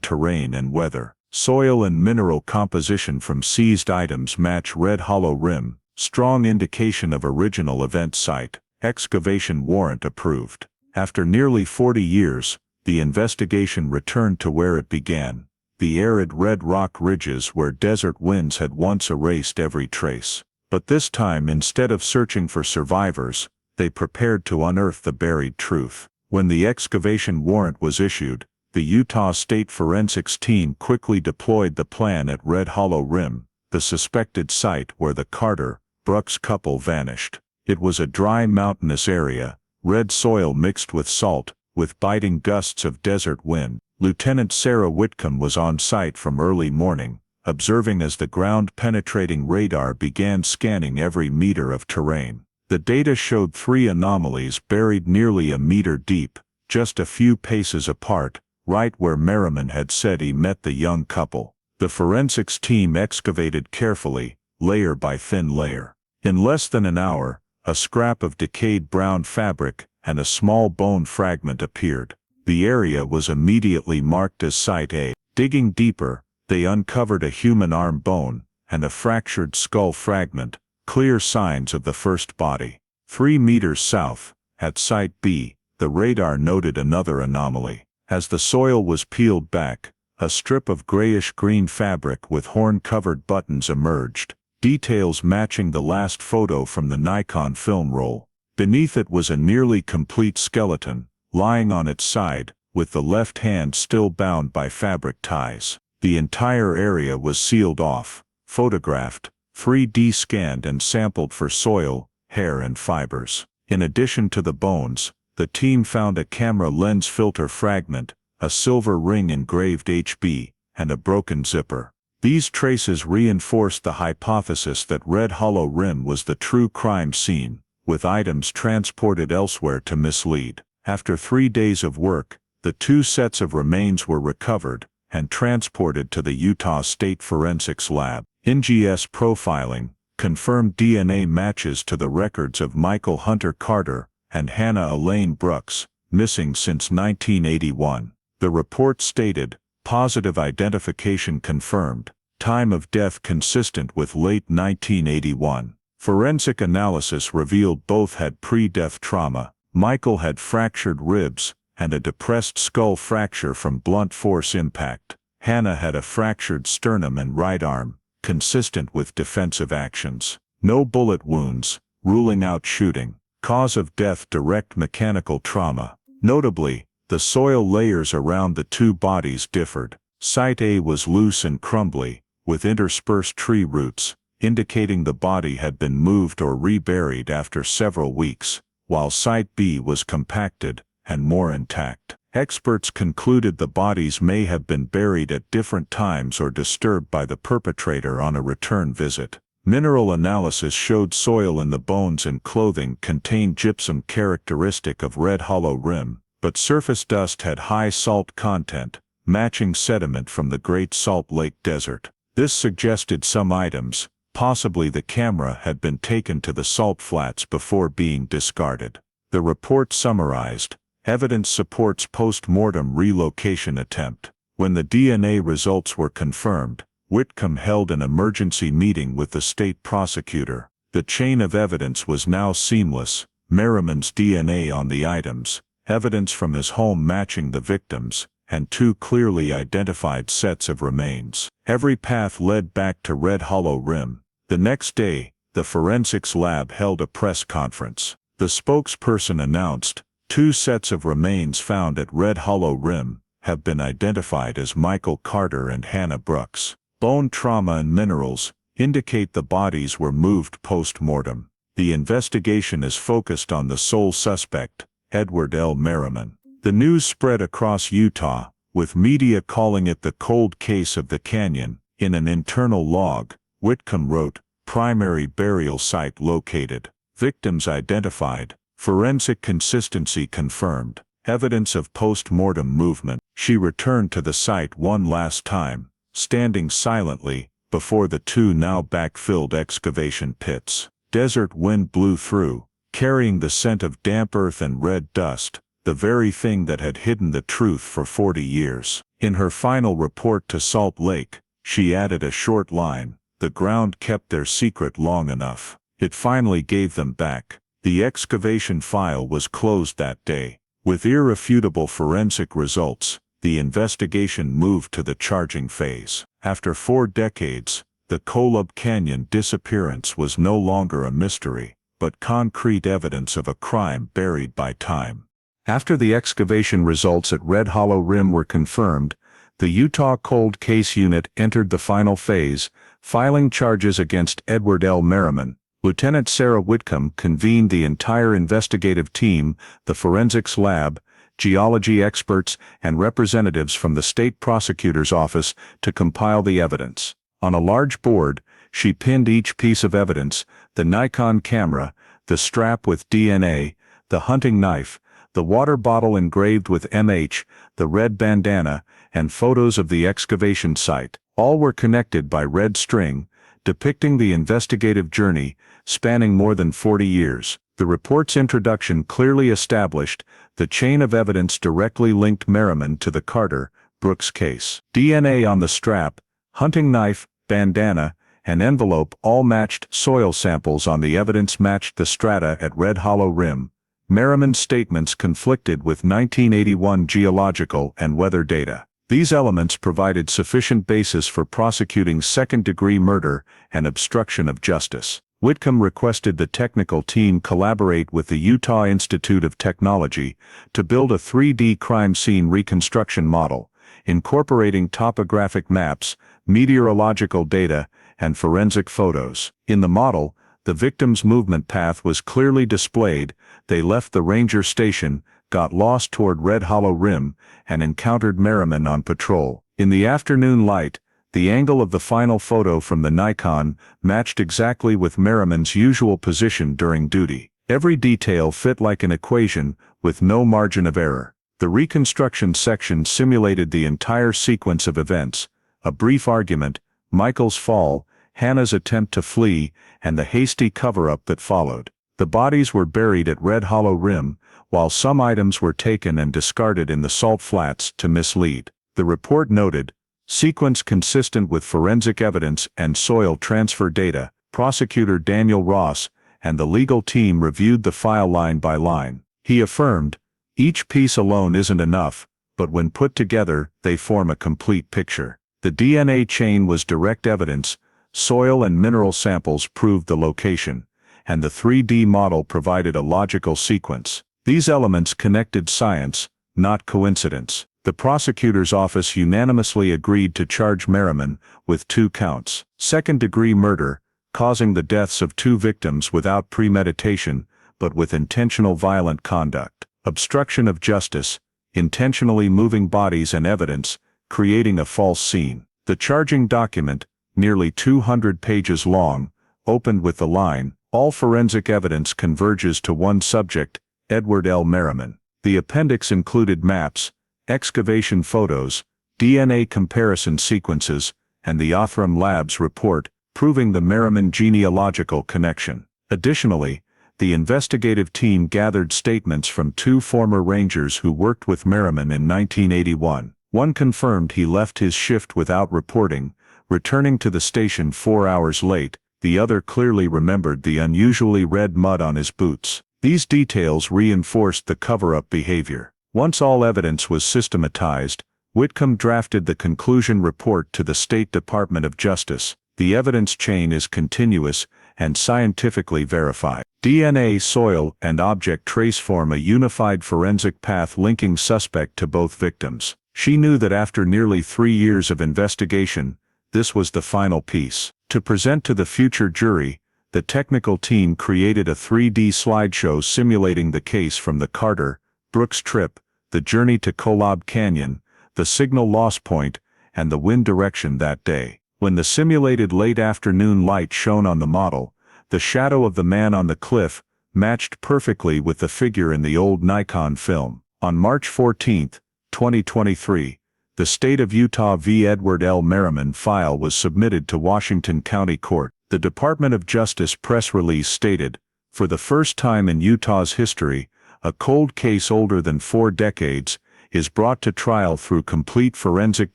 terrain and weather. Soil and mineral composition from seized items match red hollow rim, strong indication of original event site. Excavation warrant approved. After nearly 40 years, the investigation returned to where it began, the arid red rock ridges where desert winds had once erased every trace. But this time, instead of searching for survivors, they prepared to unearth the buried truth. When the excavation warrant was issued, the Utah State Forensics team quickly deployed the plan at Red Hollow Rim, the suspected site where the Carter-Brooks couple vanished. It was a dry mountainous area, red soil mixed with salt, with biting gusts of desert wind. Lieutenant Sarah Whitcomb was on site from early morning, observing as the ground-penetrating radar began scanning every meter of terrain. The data showed 3 anomalies buried nearly a meter deep, just a few paces apart, right where Merriman had said he met the young couple. The forensics team excavated carefully, layer by thin layer. In less than an hour, a scrap of decayed brown fabric and a small bone fragment appeared. The area was immediately marked as Site A. Digging deeper, they uncovered a human arm bone and a fractured skull fragment, clear signs of the first body. 3 meters south, at Site B, the radar noted another anomaly. As the soil was peeled back, a strip of grayish-green fabric with horn-covered buttons emerged, details matching the last photo from the Nikon film roll. Beneath it was a nearly complete skeleton, lying on its side, with the left hand still bound by fabric ties. The entire area was sealed off, photographed, 3D scanned and sampled for soil, hair and fibers. In addition to the bones, the team found a camera lens filter fragment, a silver ring engraved HB, and a broken zipper. These traces reinforced the hypothesis that Red Hollow Rim was the true crime scene, with items transported elsewhere to mislead. After 3 days of work, the 2 sets of remains were recovered and transported to the Utah State Forensics Lab. NGS profiling confirmed DNA matches to the records of Michael Hunter Carter and Hannah Elaine Brooks, missing since 1981. The report stated, positive identification confirmed, time of death consistent with late 1981. Forensic analysis revealed both had pre-death trauma. Michael had fractured ribs and a depressed skull fracture from blunt force impact. Hannah had a fractured sternum and right arm, consistent with defensive actions. No bullet wounds, ruling out shooting. Cause of death direct mechanical trauma. Notably, the soil layers around the 2 bodies differed. Site A was loose and crumbly, with interspersed tree roots, indicating the body had been moved or reburied after several weeks, while Site B was compacted and more intact. Experts concluded the bodies may have been buried at different times or disturbed by the perpetrator on a return visit. Mineral analysis showed soil in the bones and clothing contained gypsum characteristic of Red Hollow Rim, but surface dust had high salt content, matching sediment from the Great Salt Lake Desert. This suggested some items, possibly the camera, had been taken to the salt flats before being discarded. The report summarized, evidence supports post-mortem relocation attempt. When the DNA results were confirmed, Whitcomb held an emergency meeting with the state prosecutor. The chain of evidence was now seamless, Merriman's DNA on the items, evidence from his home matching the victims, and 2 clearly identified sets of remains. Every path led back to Red Hollow Rim. The next day, the forensics lab held a press conference. The spokesperson announced, 2 sets of remains found at Red Hollow Rim have been identified as Michael Carter and Hannah Brooks. Bone trauma and minerals indicate the bodies were moved post-mortem. The investigation is focused on the sole suspect, Edward L. Merriman. The news spread across Utah, with media calling it the cold case of the canyon. In an internal log, Whitcomb wrote, "Primary burial site located. Victims identified. Forensic consistency confirmed. Evidence of post-mortem movement." She returned to the site one last time, standing silently before the two now backfilled excavation pits. Desert wind blew through, carrying the scent of damp earth and red dust, the very thing that had hidden the truth for 40 years. In her final report to Salt Lake, she added a short line: "The ground kept their secret long enough. It finally gave them back." The excavation file was closed that day. With irrefutable forensic results, the investigation moved to the charging phase. After 4 decades, the Kolob Canyon disappearance was no longer a mystery, but concrete evidence of a crime buried by time. After the excavation results at Red Hollow Rim were confirmed, the Utah Cold Case Unit entered the final phase, filing charges against Edward Merriman. Lieutenant Sarah Whitcomb convened the entire investigative team, the forensics lab, geology experts, and representatives from the state prosecutor's office to compile the evidence. On a large board, she pinned each piece of evidence: the Nikon camera, the strap with DNA, the hunting knife, the water bottle engraved with MH, the red bandana, and photos of the excavation site. All were connected by red string, depicting the investigative journey spanning more than 40 years. The report's introduction clearly established the chain of evidence directly linked Merriman to the Carter Brooks case. DNA on the strap, hunting knife, bandana, and envelope all matched. Soil samples on the evidence matched the strata at Red Hollow Rim. Merriman's statements conflicted with 1981 geological and weather data. These elements provided sufficient basis for prosecuting second-degree murder and obstruction of justice. Whitcomb requested the technical team collaborate with the Utah Institute of Technology to build a 3D crime scene reconstruction model, incorporating topographic maps, meteorological data, and forensic photos. In the model, the victim's movement path was clearly displayed. They left the ranger station, got lost toward Red Hollow Rim, and encountered Merriman on patrol. In the afternoon light, the angle of the final photo from the Nikon matched exactly with Merriman's usual position during duty. Every detail fit like an equation, with no margin of error. The reconstruction section simulated the entire sequence of events: a brief argument, Michael's fall, Hannah's attempt to flee, and the hasty cover-up that followed. The bodies were buried at Red Hollow Rim, while some items were taken and discarded in the salt flats to mislead. The report noted, "Sequence consistent with forensic evidence and soil transfer data." Prosecutor Daniel Ross and the legal team reviewed the file line by line. He affirmed, "Each piece alone isn't enough, but when put together, they form a complete picture." The DNA chain was direct evidence, soil and mineral samples proved the location, and the 3D model provided a logical sequence. These elements connected science, not coincidence. The prosecutor's office unanimously agreed to charge Merriman with 2 counts: second-degree murder, causing the deaths of 2 victims without premeditation, but with intentional violent conduct; obstruction of justice, intentionally moving bodies and evidence, creating a false scene. The charging document, nearly 200 pages long, opened with the line, "All forensic evidence converges to one subject, Edward Merriman." The appendix included maps, excavation photos, DNA comparison sequences, and the Othram Labs report, proving the Merriman genealogical connection. Additionally, the investigative team gathered statements from 2 former rangers who worked with Merriman in 1981. One confirmed he left his shift without reporting, returning to the station 4 hours late. The other clearly remembered the unusually red mud on his boots. These details reinforced the cover-up behavior. Once all evidence was systematized, Whitcomb drafted the conclusion report to the State Department of Justice. The evidence chain is continuous and scientifically verified. DNA, soil, and object trace form a unified forensic path linking suspect to both victims. She knew that after nearly 3 years of investigation, this was the final piece. To present to the future jury, the technical team created a 3D slideshow simulating the case from the Carter Brooks trip, the journey to Kolob Canyon, the signal loss point, and the wind direction that day. When the simulated late afternoon light shone on the model, the shadow of the man on the cliff matched perfectly with the figure in the old Nikon film. On March 14, 2023, the State of Utah v. Edward L. Merriman file was submitted to Washington County Court. The Department of Justice press release stated, "For the first time in Utah's history, a cold case older than 4 decades is brought to trial through complete forensic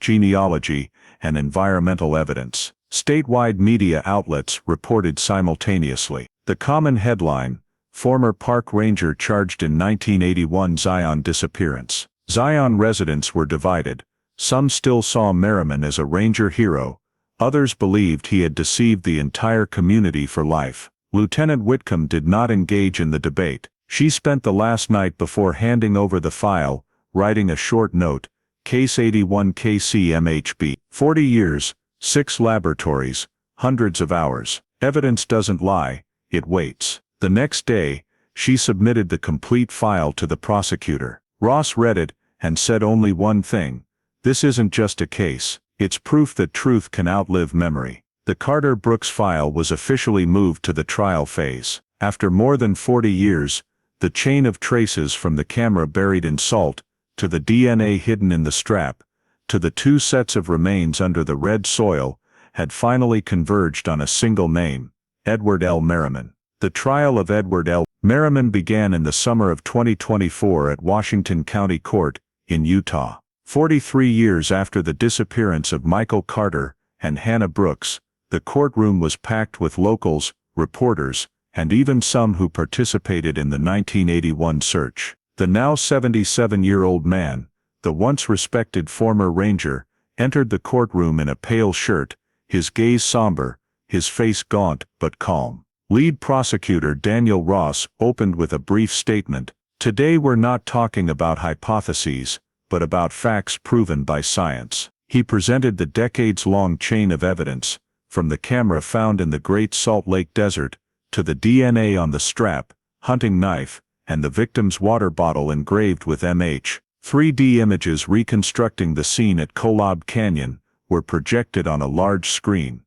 genealogy and environmental evidence." Statewide media outlets reported simultaneously. The common headline: former park ranger charged in 1981 Zion disappearance. Zion residents were divided. Some still saw Merriman as a ranger hero. Others believed he had deceived the entire community for life. Lieutenant Whitcomb did not engage in the debate. She spent the last night before handing over the file, writing a short note: Case 81 KCMHB. 40 years, 6 laboratories, hundreds of hours. Evidence doesn't lie, it waits. The next day, she submitted the complete file to the prosecutor. Ross read it and said only one thing: "This isn't just a case, it's proof that truth can outlive memory." The Carter Brooks file was officially moved to the trial phase. After more than 40 years, the chain of traces from the camera buried in salt, to the DNA hidden in the strap, to the 2 sets of remains under the red soil, had finally converged on a single name: Edward L. Merriman. The trial of Edward L. Merriman began in the summer of 2024 at Washington County Court, in Utah. 43 years after the disappearance of Michael Carter and Hannah Brooks, the courtroom was packed with locals, reporters, and even some who participated in the 1981 search. The now 77-year-old man, the once respected former ranger, entered the courtroom in a pale shirt, his gaze somber, his face gaunt but calm. Lead prosecutor Daniel Ross opened with a brief statement: "Today we're not talking about hypotheses, but about facts proven by science." He presented the decades-long chain of evidence, from the camera found in the Great Salt Lake Desert, to the DNA on the strap, hunting knife, and the victim's water bottle engraved with MH. 3D images reconstructing the scene at Kolob Canyon were projected on a large screen.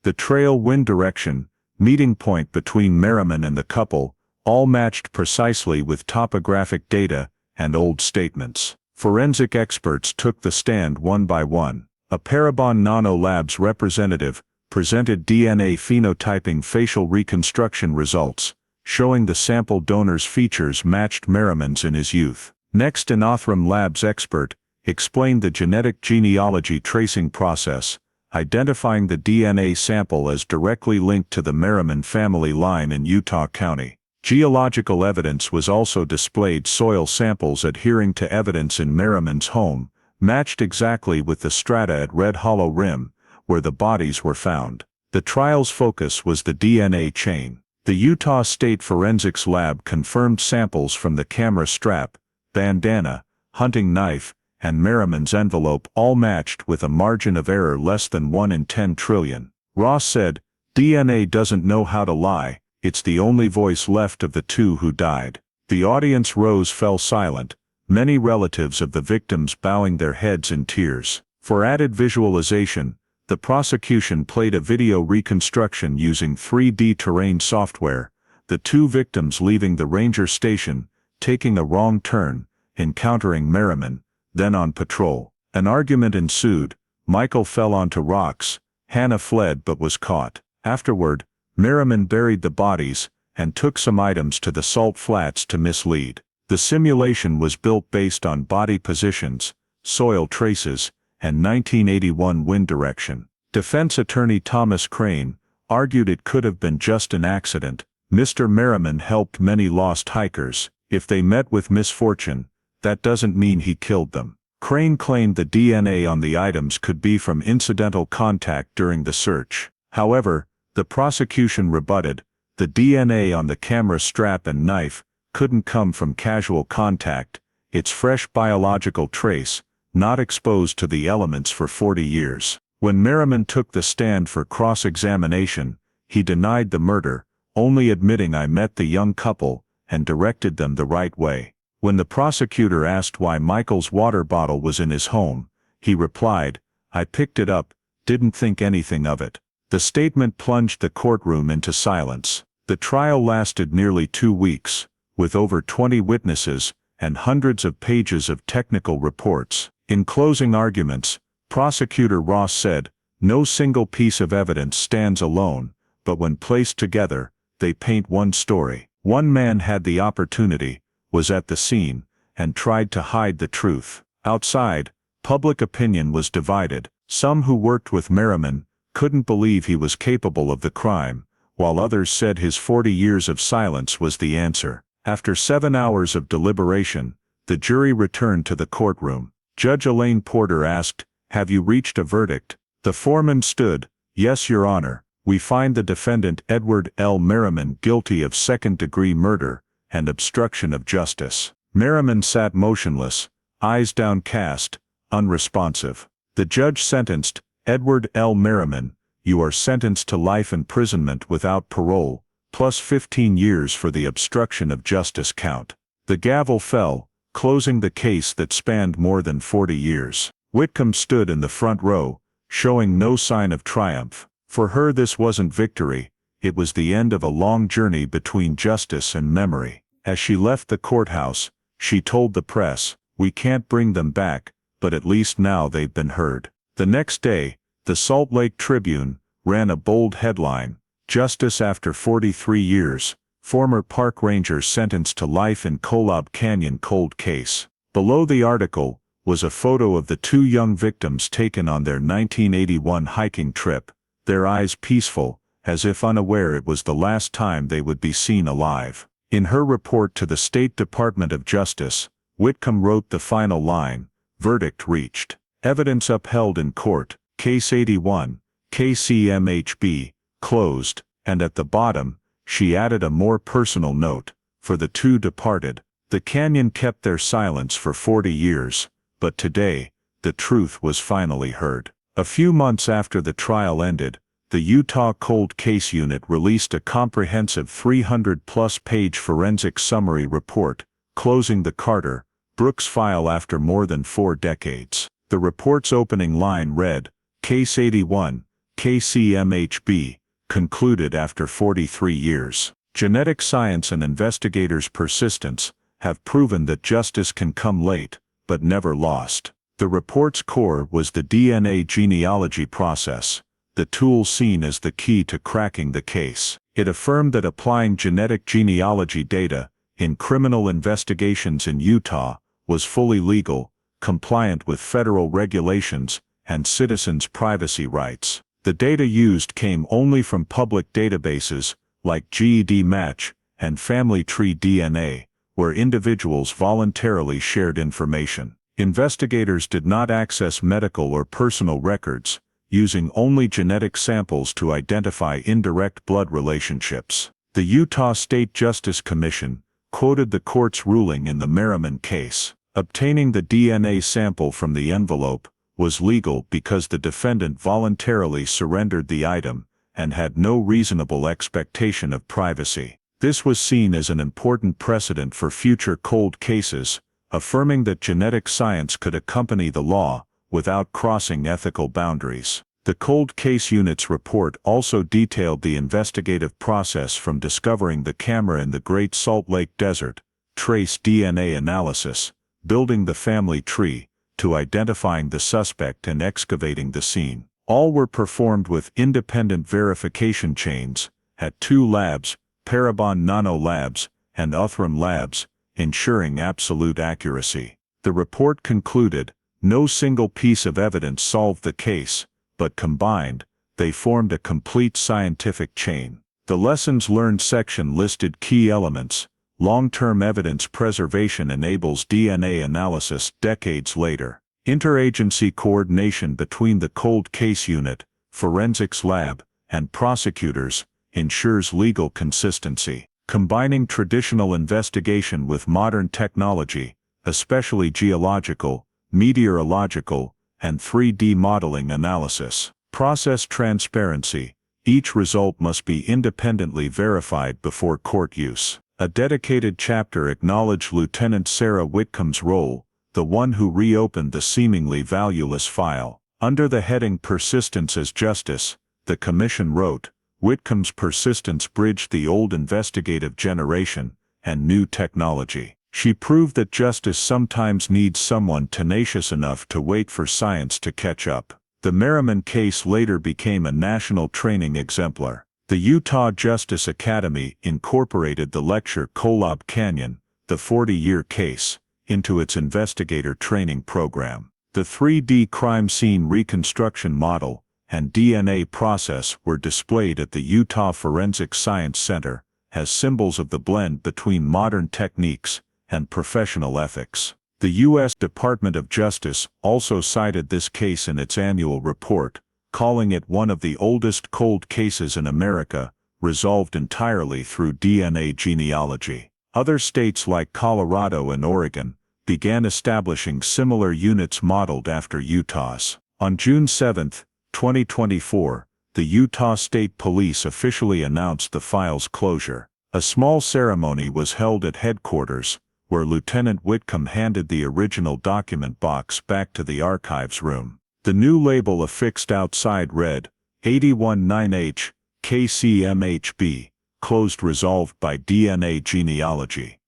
The trail, wind direction, meeting point between Merriman and the couple, all matched precisely with topographic data and old statements. Forensic experts took the stand one by one. A Parabon Nano Labs representative presented DNA phenotyping facial reconstruction results, showing the sample donor's features matched Merriman's in his youth. Next, an Othram Labs expert explained the genetic genealogy tracing process, identifying the DNA sample as directly linked to the Merriman family line in Utah County. Geological evidence was also displayed. Soil samples adhering to evidence in Merriman's home matched exactly with the strata at Red Hollow Rim, where the bodies were found. The trial's focus was the DNA chain. The Utah State Forensics Lab confirmed samples from the camera strap, bandana, hunting knife, and Merriman's envelope all matched with a margin of error less than 1 in 10 trillion. Ross said, "DNA doesn't know how to lie, it's the only voice left of the 2 who died." The audience fell silent, many relatives of the victims bowing their heads in tears. For added visualization, the prosecution played a video reconstruction using 3D terrain software, the 2 victims leaving the ranger station, taking a wrong turn, encountering Merriman, then on patrol. An argument ensued. Michael fell onto rocks, Hannah fled but was caught. Afterward, Merriman buried the bodies and took some items to the salt flats to mislead. The simulation was built based on body positions, soil traces, and 1981 wind direction. Defense attorney Thomas Crane argued it could have been just an accident. Mr. Merriman helped many lost hikers. If they met with misfortune, that doesn't mean he killed them. Crane claimed the DNA on the items could be from incidental contact during the search. However, the prosecution rebutted, the DNA on the camera strap and knife couldn't come from casual contact, it's fresh biological trace, not exposed to the elements for 40 years. When Merriman took the stand for cross-examination, he denied the murder, only admitting, "I met the young couple and directed them the right way." When the prosecutor asked why Michael's water bottle was in his home, He replied, "I picked it up, didn't think anything of it." The statement plunged the courtroom into silence. The trial lasted nearly 2 weeks, with over 20 witnesses and hundreds of pages of technical reports. In closing arguments, Prosecutor Ross said, "No single piece of evidence stands alone, but when placed together, they paint one story. One man had the opportunity, was at the scene, and tried to hide the truth." Outside, public opinion was divided. Some who worked with Merriman couldn't believe he was capable of the crime, while others said his 40 years of silence was the answer. After 7 hours of deliberation, the jury returned to the courtroom. Judge Elaine Porter asked, "Have you reached a verdict?" The foreman stood, "Yes, Your Honor. We find the defendant Edward L. Merriman guilty of second-degree murder and obstruction of justice." Merriman sat motionless, eyes downcast, unresponsive. The judge sentenced, "Edward L. Merriman, you are sentenced to life imprisonment without parole, plus 15 years for the obstruction of justice count." The gavel fell, closing the case that spanned more than 40 years. Whitcomb stood in the front row, showing no sign of triumph. For her this wasn't victory, it was the end of a long journey between justice and memory. As she left the courthouse, she told the press, "We can't bring them back, but at least now they've been heard." The next day, the Salt Lake Tribune ran a bold headline, "Justice After 43 Years, Former Park Ranger Sentenced to Life in Kolob Canyon Cold Case." Below the article was a photo of the 2 young victims taken on their 1981 hiking trip, their eyes peaceful, as if unaware it was the last time they would be seen alive. In her report to the State Department of Justice, Whitcomb wrote the final line, "Verdict reached. Evidence upheld in court, Case 81, KCMHB, closed," and at the bottom, she added a more personal note, "For the 2 departed, the canyon kept their silence for 40 years, but today, the truth was finally heard." A few months after the trial ended, the Utah Cold Case Unit released a comprehensive 300-plus page forensic summary report, closing the Carter Brooks file after more than 4 decades. The report's opening line read, "Case 81, KCMHB, concluded after 43 years. Genetic science and investigators' persistence have proven that justice can come late, but never lost." The report's core was the DNA genealogy process, the tool seen as the key to cracking the case. It affirmed that applying genetic genealogy data in criminal investigations in Utah was fully legal, compliant with federal regulations, and citizens' privacy rights. The data used came only from public databases, like GED Match and Family Tree DNA, where individuals voluntarily shared information. Investigators did not access medical or personal records, using only genetic samples to identify indirect blood relationships. The Utah State Justice Commission quoted the court's ruling in the Merriman case. Obtaining the DNA sample from the envelope was legal because the defendant voluntarily surrendered the item and had no reasonable expectation of privacy. This was seen as an important precedent for future cold cases, affirming that genetic science could accompany the law without crossing ethical boundaries. The Cold Case Unit's report also detailed the investigative process from discovering the camera in the Great Salt Lake Desert, trace DNA analysis, building the family tree, to identifying the suspect and excavating the scene. All were performed with independent verification chains at 2 labs, Parabon Nano Labs and Othram Labs, ensuring absolute accuracy. The report concluded, no single piece of evidence solved the case, but combined, they formed a complete scientific chain. The Lessons Learned section listed key elements. Long-term evidence preservation enables DNA analysis decades later. Interagency coordination between the Cold Case Unit, Forensics Lab, and prosecutors ensures legal consistency. Combining traditional investigation with modern technology, especially geological, meteorological, and 3D modeling analysis. Process transparency. Each result must be independently verified before court use. A dedicated chapter acknowledged Lieutenant Sarah Whitcomb's role, the one who reopened the seemingly valueless file. Under the heading Persistence as Justice, the commission wrote, Whitcomb's persistence bridged the old investigative generation and new technology. She proved that justice sometimes needs someone tenacious enough to wait for science to catch up. The Merriman case later became a national training exemplar. The Utah Justice Academy incorporated the lecture Kolob Canyon, the 40-year case, into its investigator training program. The 3D crime scene reconstruction model and DNA process were displayed at the Utah Forensic Science Center as symbols of the blend between modern techniques and professional ethics. The U.S. Department of Justice also cited this case in its annual report, calling it one of the oldest cold cases in America, resolved entirely through DNA genealogy. Other states like Colorado and Oregon began establishing similar units modeled after Utah's. On June 7, 2024, the Utah State Police officially announced the file's closure. A small ceremony was held at headquarters, where Lieutenant Whitcomb handed the original document box back to the archives room. The new label affixed outside read, 819H, KCMHB, closed resolved by DNA genealogy.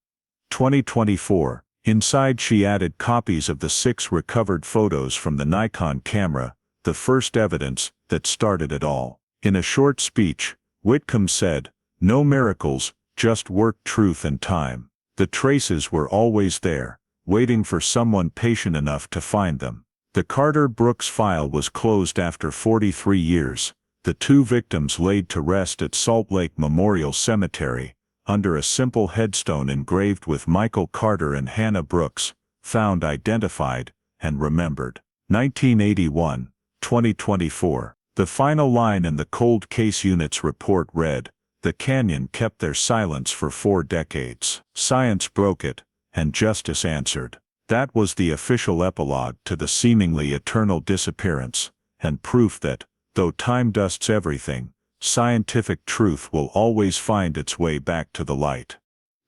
2024. Inside she added copies of the 6 recovered photos from the Nikon camera, the first evidence that started it all. In a short speech, Whitcomb said, "No miracles, just work, truth and time. The traces were always there, waiting for someone patient enough to find them." The Carter Brooks file was closed after 43 years, the 2 victims laid to rest at Salt Lake Memorial Cemetery, under a simple headstone engraved with Michael Carter and Hannah Brooks, found, identified, and remembered. 1981, 2024. The final line in the Cold Case Unit's report read, "The Canyon kept their silence for 4 decades. Science broke it, and justice answered." That was the official epilogue to the seemingly eternal disappearance, and proof that, though time dusts everything, scientific truth will always find its way back to the light.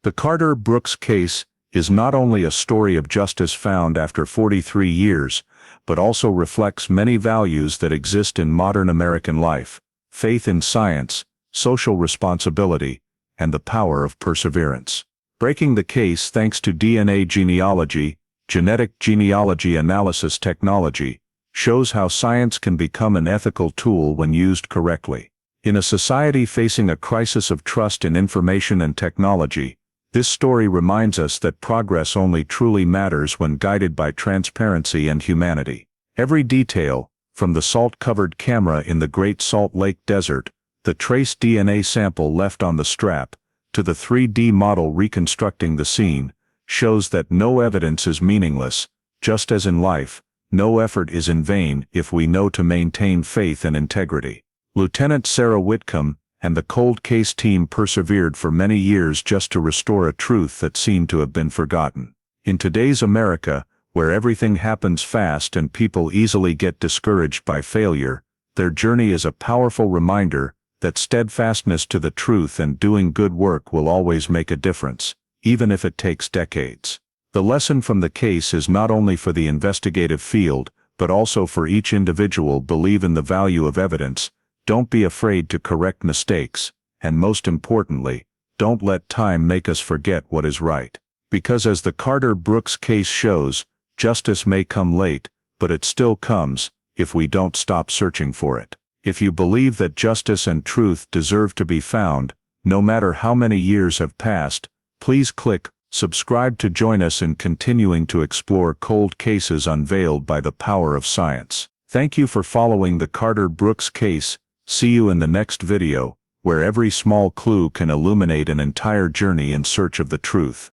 The Carter Brooks case is not only a story of justice found after 43 years, but also reflects many values that exist in modern American life: faith in science, social responsibility, and the power of perseverance. Breaking the case thanks to DNA genealogy, genetic genealogy analysis technology, shows how science can become an ethical tool when used correctly. In a society facing a crisis of trust in information and technology, this story reminds us that progress only truly matters when guided by transparency and humanity. Every detail, from the salt-covered camera in the Great Salt Lake Desert, the trace DNA sample left on the strap, to the 3D model reconstructing the scene, shows that no evidence is meaningless. Just as in life, no effort is in vain if we know to maintain faith and integrity. Lieutenant Sarah Whitcomb and the cold case team persevered for many years just to restore a truth that seemed to have been forgotten. In today's America, where everything happens fast and people easily get discouraged by failure, their journey is a powerful reminder that steadfastness to the truth and doing good work will always make a difference, even if it takes decades. The lesson from the case is not only for the investigative field, but also for each individual. Believe in the value of evidence, don't be afraid to correct mistakes, and most importantly, don't let time make us forget what is right. Because as the Carter Brooks case shows, justice may come late, but it still comes, if we don't stop searching for it. If you believe that justice and truth deserve to be found, no matter how many years have passed, please click subscribe to join us in continuing to explore cold cases unveiled by the power of science. Thank you for following the Carter Brooks case. See you in the next video, where every small clue can illuminate an entire journey in search of the truth.